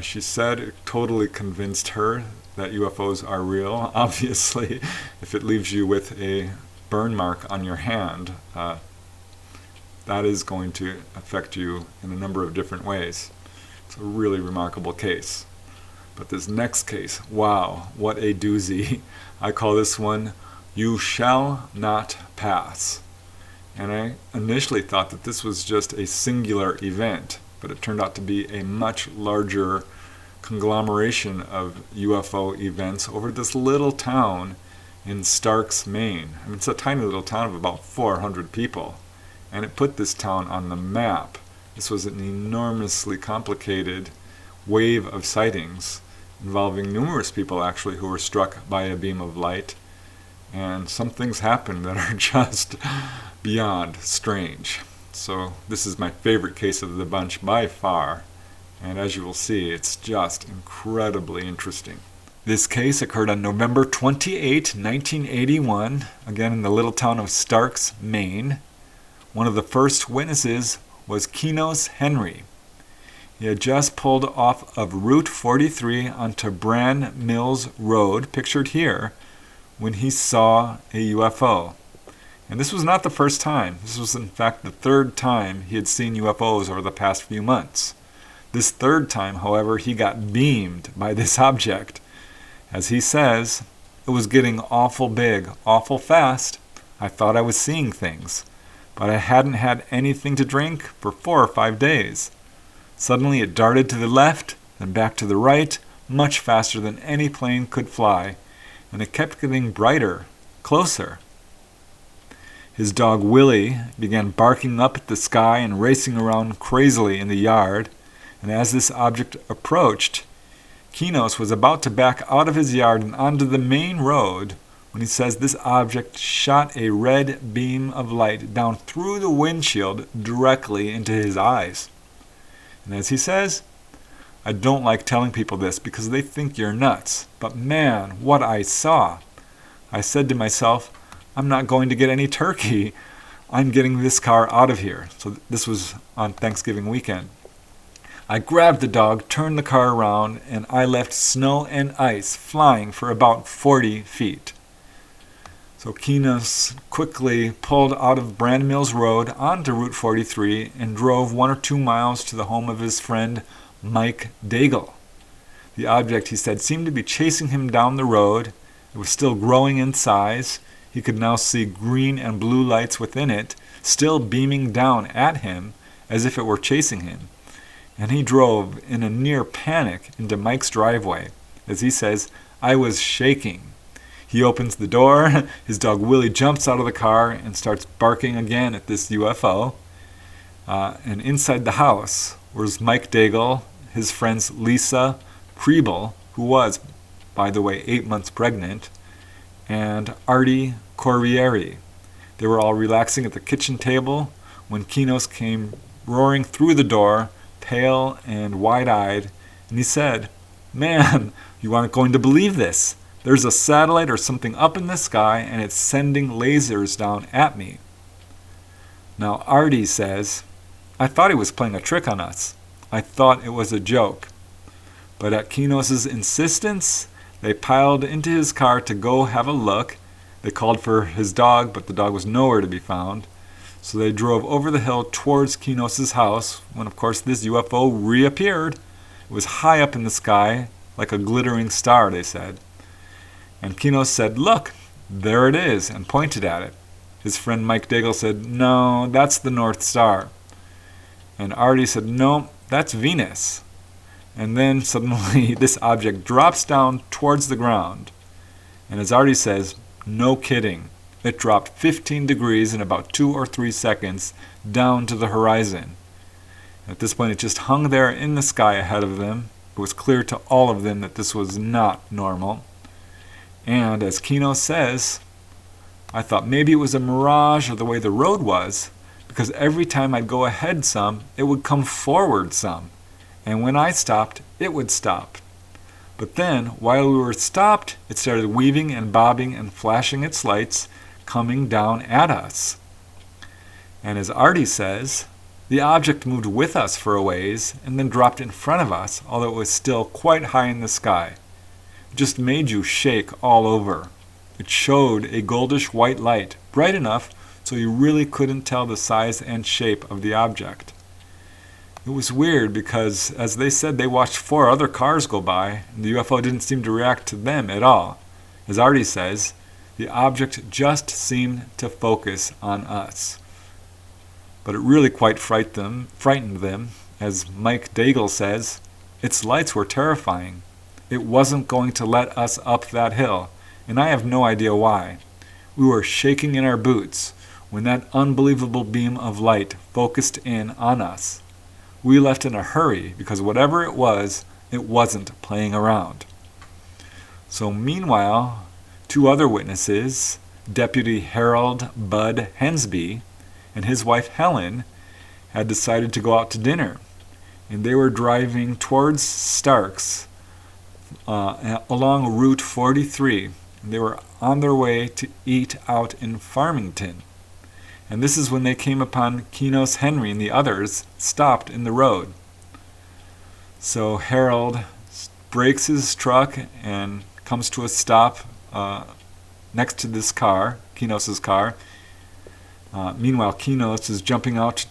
She said it totally convinced her that UFOs are real. Obviously, if it leaves you with a burn mark on your hand, that is going to affect you in a number of different ways. It's a really remarkable case. But this next case, wow, what a doozy. I call this one, You Shall Not Pass. And I initially thought that this was just a singular event, but it turned out to be a much larger conglomeration of UFO events over this little town in Starks, Maine. I mean, it's a tiny little town of about 400 people, and it put this town on the map. This was an enormously complicated wave of sightings involving numerous people actually who were struck by a beam of light, and some things happened that are just beyond strange. So this is my favorite case of the bunch by far, and as you will see, it's just incredibly interesting. This case occurred on November 28, 1981, again in the little town of Starks, Maine. One of the first witnesses was Kenos Henry. He had just pulled off of Route 43 onto Bran Mills Road, pictured here, when he saw a UFO. And this was not the first time. This was in fact the third time he had seen UFOs over the past few months. This third time, however, he got beamed by this object. As he says, it was getting awful big, awful fast. I thought I was seeing things, but I hadn't had anything to drink for 4 or 5 days. Suddenly it darted to the left, then back to the right, much faster than any plane could fly, and it kept getting brighter, closer. His dog Willie began barking up at the sky and racing around crazily in the yard, and as this object approached, Kenos was about to back out of his yard and onto the main road when he says this object shot a red beam of light down through the windshield directly into his eyes. And as he says, I don't like telling people this because they think you're nuts, but man, what I saw. I said to myself, I'm not going to get any turkey. I'm getting this car out of here. So this was on Thanksgiving weekend. I grabbed the dog, turned the car around, and I left snow and ice flying for about 40 feet. So Kenos quickly pulled out of Brand Mills Road onto Route 43 and drove 1 or 2 miles to the home of his friend Mike Daigle. The object, he said, seemed to be chasing him down the road. It was still growing in size. He could now see green and blue lights within it, still beaming down at him as if it were chasing him. And he drove in a near panic into Mike's driveway. As he says, I was shaking. He opens the door, his dog Willie jumps out of the car and starts barking again at this UFO. And inside the house was Mike Daigle, his friends Lisa Preble, who was, by the way, 8 months pregnant, and Artie Corriere. They were all relaxing at the kitchen table when Kenos came roaring through the door, pale and wide-eyed, and he said, Man, you aren't going to believe this. There's a satellite or something up in the sky, and it's sending lasers down at me. Now, Artie says, I thought he was playing a trick on us. I thought it was a joke. But at Kenos' insistence, they piled into his car to go have a look. They called for his dog, but the dog was nowhere to be found. So they drove over the hill towards Kenos' house, when of course this UFO reappeared. It was high up in the sky, like a glittering star, they said. And Kenos said, Look, there it is, and pointed at it. His friend Mike Daigle said, No, that's the North Star. And Artie said, No, that's Venus. And then suddenly this object drops down towards the ground. And as Artie says, no kidding, it dropped 15 degrees in about 2 or 3 seconds down to the horizon. At this point it just hung there in the sky ahead of them. It was clear to all of them that this was not normal. And as Kenos says, I thought maybe it was a mirage or the way the road was, because every time I'd go ahead some, it would come forward some. And when I stopped, it would stop. But then, while we were stopped, it started weaving and bobbing and flashing its lights, coming down at us. And as Artie says, the object moved with us for a ways and then dropped in front of us, although it was still quite high in the sky. It just made you shake all over. It showed a goldish white light, bright enough so you really couldn't tell the size and shape of the object. It was weird because, as they said, they watched 4 other cars go by, and the UFO didn't seem to react to them at all. As Artie says, the object just seemed to focus on us. But it really quite frightened them. As Mike Daigle says, its lights were terrifying. It wasn't going to let us up that hill, and I have no idea why. We were shaking in our boots when that unbelievable beam of light focused in on us. We left in a hurry because whatever it wasn't playing around. So meanwhile, 2 other witnesses, Deputy Harold Bud Hensby and his wife Helen, had decided to go out to dinner, and they were driving towards Starks along Route 43. They were on their way to eat out in Farmington. And this is when they came upon Kinos Henry and the others stopped in the road. So Harold brakes his truck and comes to a stop next to this car, Kinos' car. Meanwhile, Kinos is jumping out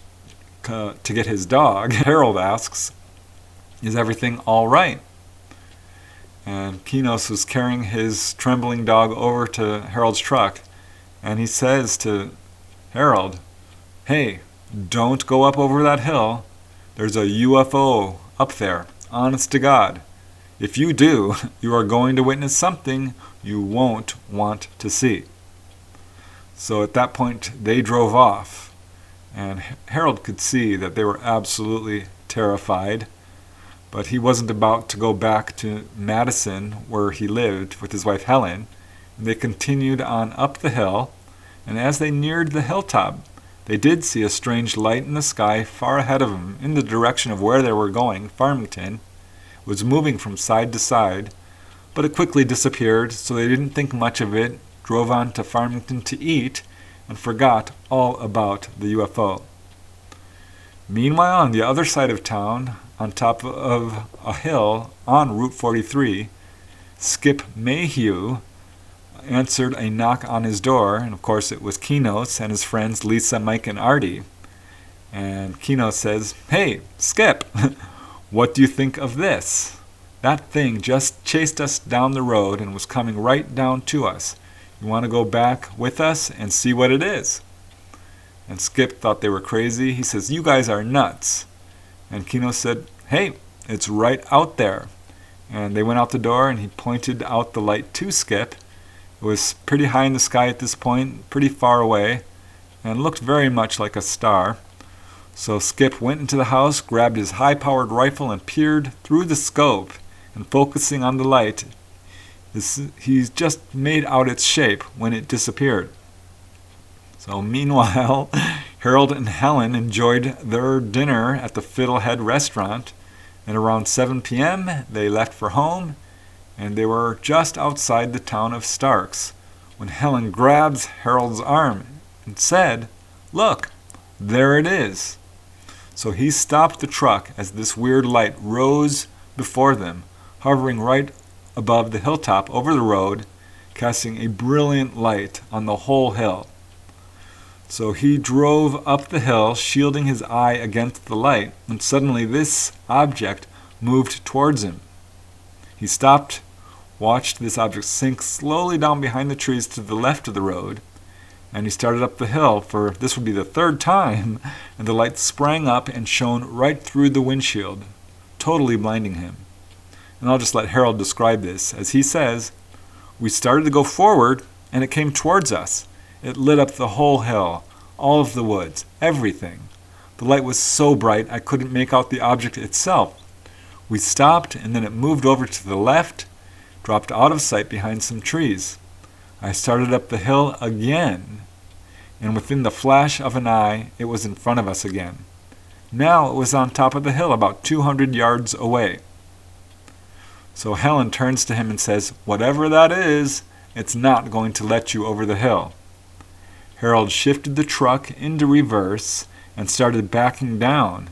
to get his dog. Harold asks, "Is everything all right?" And Kinos was carrying his trembling dog over to Harold's truck, and he says to Harold, "Hey, don't go up over that hill. There's a UFO up there, honest to God. If you do, you are going to witness something you won't want to see." So at that point, they drove off, and Harold could see that they were absolutely terrified, but he wasn't about to go back to Madison, where he lived with his wife Helen. And they continued on up the hill, and as they neared the hilltop, they did see a strange light in the sky far ahead of them, in the direction of where they were going, Farmington. It was moving from side to side, but it quickly disappeared, so they didn't think much of it, drove on to Farmington to eat, and forgot all about the UFO. Meanwhile, on the other side of town, on top of a hill on Route 43, Skip Mayhew answered a knock on his door, and of course it was Kinos and his friends Lisa, Mike, and Artie. And Kinos says, "Hey, Skip, what do you think of this? That thing just chased us down the road and was coming right down to us. You want to go back with us and see what it is?" And Skip thought they were crazy. He says, "You guys are nuts." And Kinos said, "Hey, it's right out there." And they went out the door, and he pointed out the light to Skip. It was pretty high in the sky at this point, pretty far away, and looked very much like a star. So Skip went into the house, grabbed his high-powered rifle, and peered through the scope. And focusing on the light, he just made out its shape when it disappeared. So meanwhile, Harold and Helen enjoyed their dinner at the Fiddlehead restaurant, and around 7 p.m. they left for home, and they were just outside the town of Starks when Helen grabs Harold's arm and said, "Look, there it is." So he stopped the truck as this weird light rose before them, hovering right above the hilltop over the road, casting a brilliant light on the whole hill. So he drove up the hill, shielding his eye against the light, and suddenly this object moved towards him. He stopped, watched this object sink slowly down behind the trees to the left of the road, and he started up the hill, for this would be the 3rd time, and the light sprang up and shone right through the windshield, totally blinding him. And I'll just let Harold describe this. As he says, "We started to go forward, and it came towards us. It lit up the whole hill, all of the woods, everything. The light was so bright I couldn't make out the object itself. We stopped, and then it moved over to the left, dropped out of sight behind some trees. I started up the hill again, and within the flash of an eye, it was in front of us again. Now it was on top of the hill, about 200 yards away." So Helen turns to him and says, "Whatever that is, it's not going to let you over the hill." Harold shifted the truck into reverse and started backing down.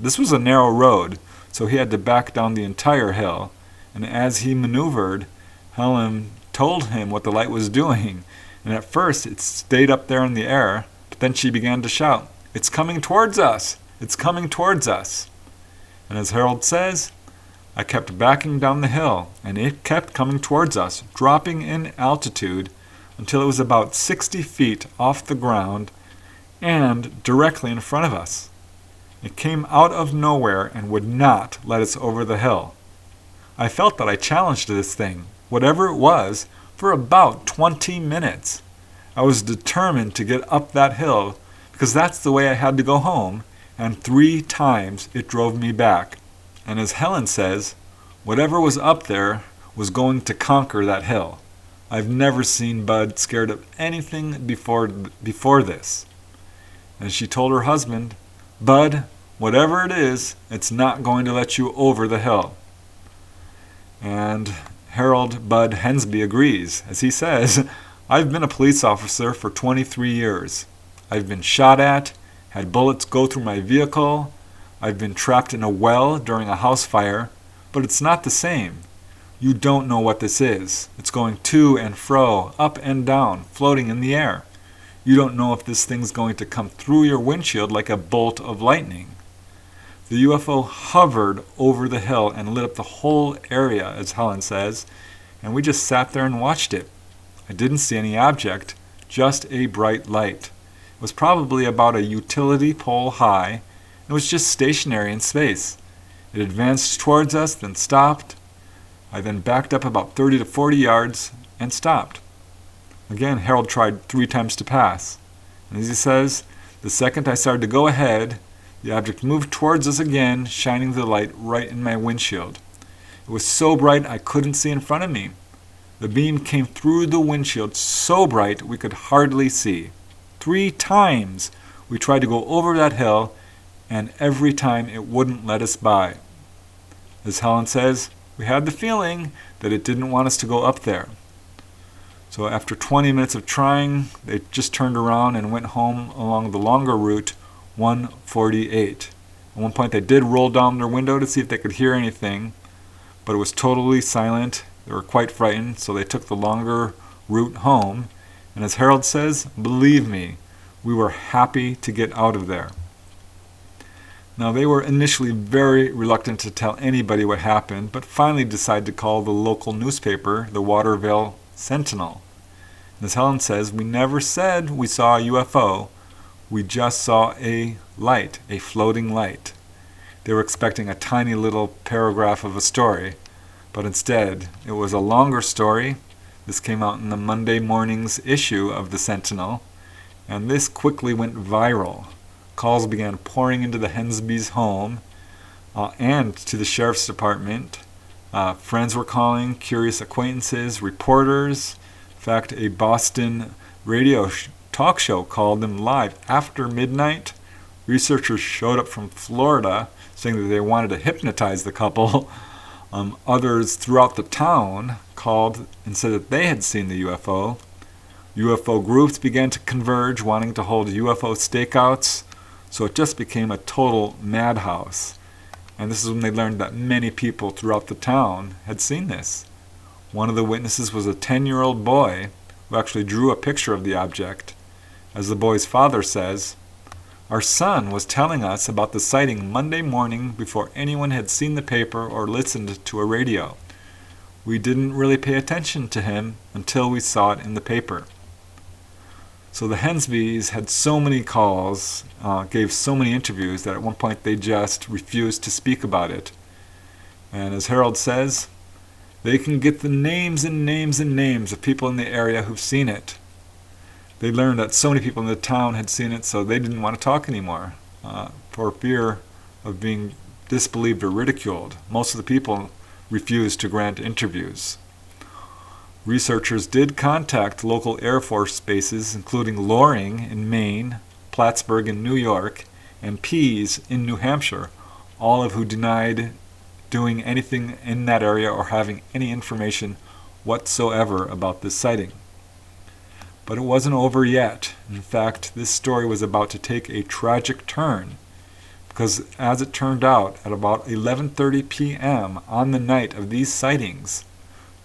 This was a narrow road, so he had to back down the entire hill. And as he maneuvered, Helen told him what the light was doing. And at first it stayed up there in the air, but then she began to shout, "It's coming towards us! It's coming towards us!" And as Harold says, I kept backing down the hill, and it kept coming towards us, dropping in altitude until it was about 60 feet off the ground and directly in front of us. It came out of nowhere and would not let us over the hill. I felt that I challenged this thing, whatever it was, for about 20 minutes. I was determined to get up that hill because that's the way I had to go home, and 3 times it drove me back. And as Helen says, whatever was up there was going to conquer that hill. I've never seen Bud scared of anything before this. And she told her husband, "Bud, whatever it is, it's not going to let you over the hill." And Harold Bud Hensby agrees, as he says, "I've been a police officer for 23 years. I've been shot at, had bullets go through my vehicle. I've been trapped in a well during a house fire, but it's not the same. You don't know what this is. It's going to and fro, up and down, floating in the air. You don't know if this thing's going to come through your windshield like a bolt of lightning." The UFO hovered over the hill and lit up the whole area, as Helen says, and we just sat there and watched it. I didn't see any object, just a bright light. It was probably about a utility pole high. It was just stationary in space. It advanced towards us, then stopped. I then backed up about 30 to 40 yards and stopped. Again, Harold tried 3 times to pass. And as he says, the second I started to go ahead, the object moved towards us again, shining the light right in my windshield. It was so bright I couldn't see in front of me. The beam came through the windshield so bright we could hardly see. 3 times we tried to go over that hill, and every time it wouldn't let us by. As Helen says, we had the feeling that it didn't want us to go up there. So after 20 minutes of trying, they just turned around and went home along the longer route, 148. At one point they did roll down their window to see if they could hear anything, but it was totally silent. They were quite frightened, so they took the longer route home. And as Harold says, believe me, we were happy to get out of there. Now, they were initially very reluctant to tell anybody what happened, but finally decided to call the local newspaper, the Waterville Sentinel. And as Helen says, we never said we saw a UFO. We just saw a light, a floating light. They were expecting a tiny little paragraph of a story, but instead it was a longer story. This came out in the Monday morning's issue of the Sentinel, and this quickly went viral. Calls began pouring into the Hensby's home and to the sheriff's department. Friends were calling, curious acquaintances, reporters. In fact, a Boston radio talk show called them live after midnight. Researchers showed up from Florida saying that they wanted to hypnotize the couple. Others throughout the town called and said that they had seen the UFO. UFO groups began to converge, wanting to hold UFO stakeouts. So it just became a total madhouse. And this is when they learned that many people throughout the town had seen this. One of the witnesses was a 10-year-old boy who actually drew a picture of the object. As the boy's father says, "Our son was telling us about the sighting Monday morning before anyone had seen the paper or listened to a radio. We didn't really pay attention to him until we saw it in the paper." So the Hensbys had so many calls, gave so many interviews that at one point they just refused to speak about it. And as Harold says, they can get the names and names and names of people in the area who've seen it. They learned that so many people in the town had seen it, so they didn't want to talk anymore for fear of being disbelieved or ridiculed. Most of the people refused to grant interviews. Researchers did contact local Air Force bases, including Loring in Maine, Plattsburgh in New York, and Pease in New Hampshire, all of who denied doing anything in that area or having any information whatsoever about this sighting. But it wasn't over yet. In fact, this story was about to take a tragic turn, because as it turned out, at about 11:30 p.m. on the night of these sightings,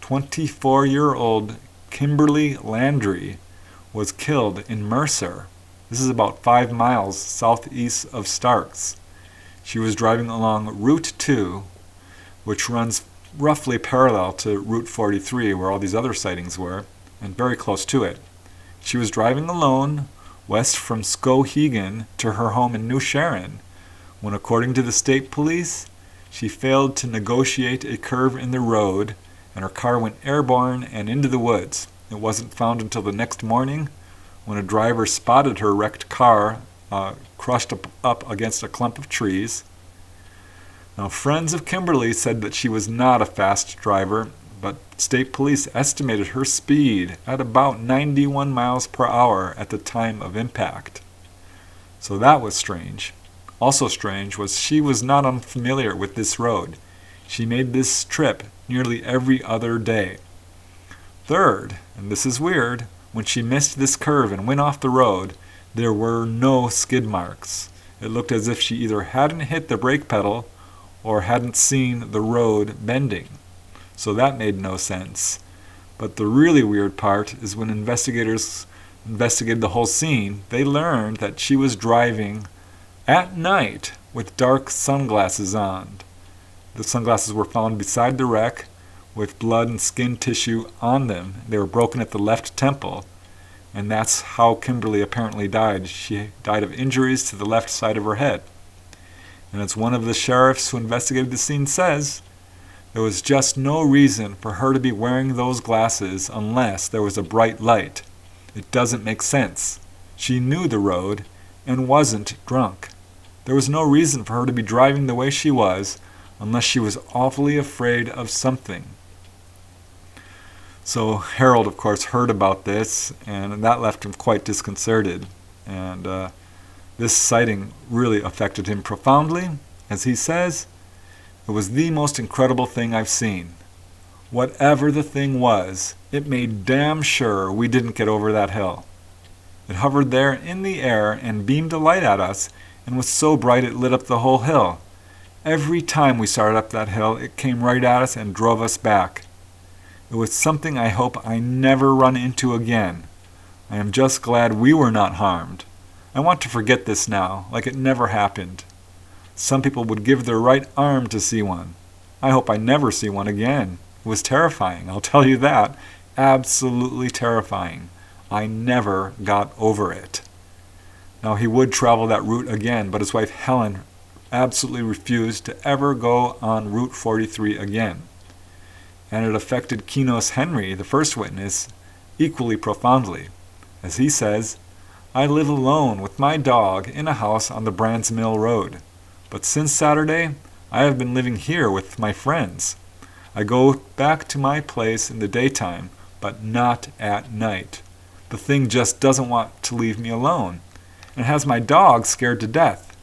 24-year-old Kimberly Landry was killed in Mercer. This is about 5 miles southeast of Starks. She was driving along Route 2, which runs roughly parallel to Route 43, where all these other sightings were, and very close to it. She was driving alone west from Skowhegan to her home in New Sharon, when, according to the state police, she failed to negotiate a curve in the road, and her car went airborne and into the woods. It wasn't found until the next morning, when a driver spotted her wrecked car crushed up against a clump of trees. Now, friends of Kimberly said that she was not a fast driver, but state police estimated her speed at about 91 miles per hour at the time of impact. So that was strange. Also strange was she was not unfamiliar with this road. She made this trip nearly every other day. Third, and this is weird, when she missed this curve and went off the road, there were no skid marks. It looked as if she either hadn't hit the brake pedal or hadn't seen the road bending. So that made no sense. But the really weird part is when investigators investigated the whole scene, they learned that she was driving at night with dark sunglasses on. The sunglasses were found beside the wreck with blood and skin tissue on them. They were broken at the left temple, and that's how Kimberly apparently died. She died of injuries to the left side of her head. And as one of the sheriffs who investigated the scene says, there was just no reason for her to be wearing those glasses unless there was a bright light. It doesn't make sense. She knew the road and wasn't drunk. There was no reason for her to be driving the way she was unless she was awfully afraid of something. So Harold, of course, heard about this, and that left him quite disconcerted. And this sighting really affected him profoundly. As he says, it was the most incredible thing I've seen. Whatever the thing was, it made damn sure we didn't get over that hill. It hovered there in the air and beamed a light at us, and was so bright it lit up the whole hill. Every time we started up that hill, it came right at us and drove us back. It was something I hope I never run into again. I am just glad we were not harmed. I want to forget this now, like it never happened. Some people would give their right arm to see one. I hope I never see one again. It was terrifying, I'll tell you that. Absolutely terrifying. I never got over it. Now, he would travel that route again, but his wife Helen absolutely refused to ever go on Route 43 again. And it affected Kinos Henry, the first witness, equally profoundly. As he says, I live alone with my dog in a house on the Brands Mill Road. But since Saturday, I have been living here with my friends. I go back to my place in the daytime, but not at night. The thing just doesn't want to leave me alone, and has my dog scared to death.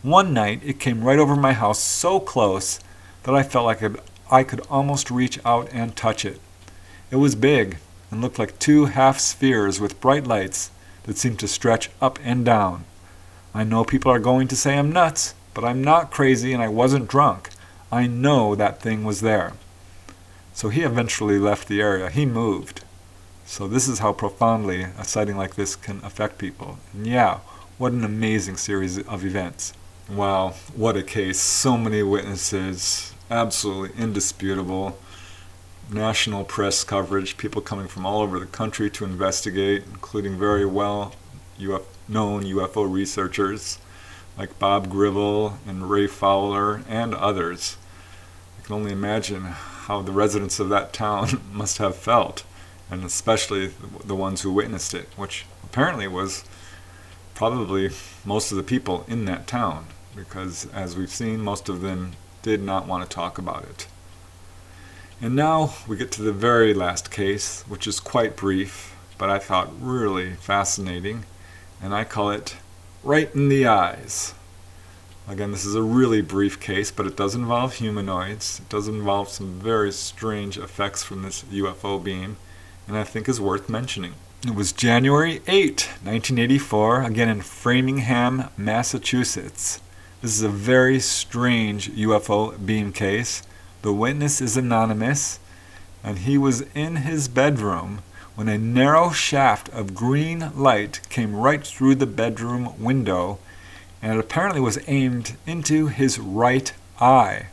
One night, it came right over my house so close that I felt like I could almost reach out and touch it. It was big and looked like two half spheres with bright lights that seemed to stretch up and down. I know people are going to say I'm nuts, but I'm not crazy and I wasn't drunk. I know that thing was there. So he eventually left the area. He moved. So this is how profoundly a sighting like this can affect people. And yeah, what an amazing series of events. Wow, what a case. So many witnesses. Absolutely indisputable. National press coverage. People coming from all over the country to investigate, including very well known UFO researchers like Bob Gribble and Ray Fowler and others. I can only imagine how the residents of that town must have felt, and especially the ones who witnessed it, which apparently was probably most of the people in that town, because as we've seen, most of them did not want to talk about it. And now we get to the very last case, which is quite brief, but I thought really fascinating, and I call it Right in the Eyes. Again, this is a really brief case, but it does involve humanoids. It does involve some very strange effects from this UFO beam, and I think is worth mentioning. It was January 8, 1984, again in Framingham, Massachusetts. This is a very strange UFO beam case. The witness is anonymous, and he was in his bedroom when a narrow shaft of green light came right through the bedroom window, and it apparently was aimed into his right eye.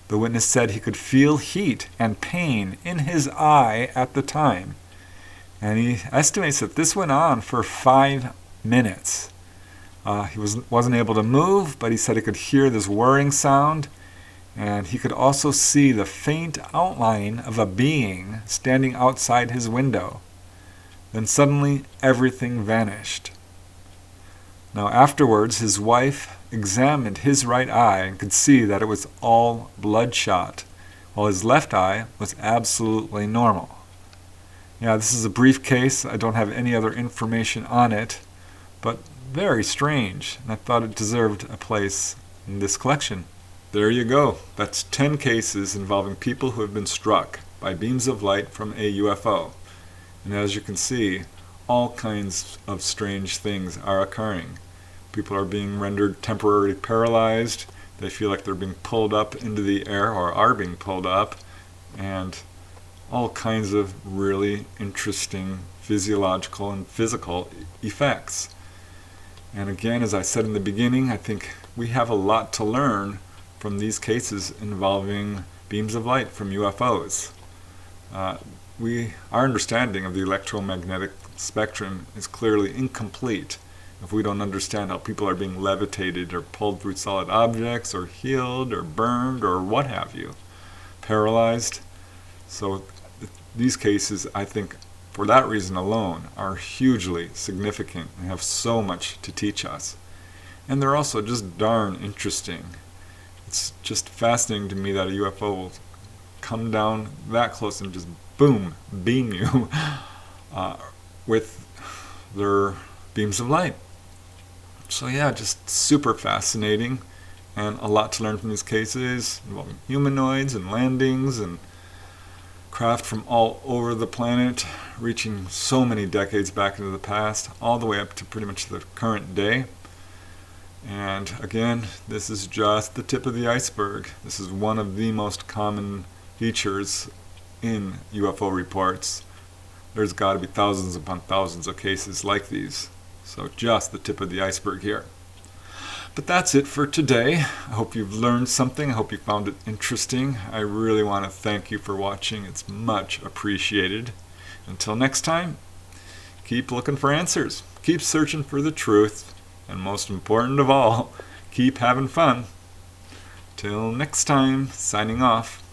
The witness said he could feel heat and pain in his eye at the time, and he estimates that this went on for 5 minutes. He wasn't able to move, but he said he could hear this whirring sound, and he could also see the faint outline of a being standing outside his window. Then suddenly everything vanished. Now afterwards, his wife examined his right eye and could see that it was all bloodshot, while his left eye was absolutely normal. Yeah, this is a brief case. I don't have any other information on it, but very strange, and I thought it deserved a place in this collection. There you go. That's 10 cases involving people who have been struck by beams of light from a UFO. And as you can see, all kinds of strange things are occurring. People are being rendered temporarily paralyzed. They feel like they're being pulled up into the air or are being pulled up. And all kinds of really interesting physiological and physical effects. And again, as I said in the beginning, I think we have a lot to learn from these cases involving beams of light from UFOs. Our understanding of the electromagnetic spectrum is clearly incomplete if we don't understand how people are being levitated or pulled through solid objects or healed or burned or what have you, paralyzed. So these cases, I think, for that reason alone, are hugely significant and have so much to teach us. And they're also just darn interesting. It's just fascinating to me that a UFO will come down that close and just boom, beam you with their beams of light. So yeah, just super fascinating, and a lot to learn from these cases involving humanoids and landings and craft from all over the planet, reaching so many decades back into the past, all the way up to pretty much the current day. And again, this is just the tip of the iceberg. This is one of the most common features in UFO reports. There's got to be thousands upon thousands of cases like these. So just the tip of the iceberg here. But that's it for today. I hope you've learned something. I hope you found it interesting. I really want to thank you for watching. It's much appreciated. Until next time, keep looking for answers. Keep searching for the truth. And most important of all, keep having fun. Till next time, signing off.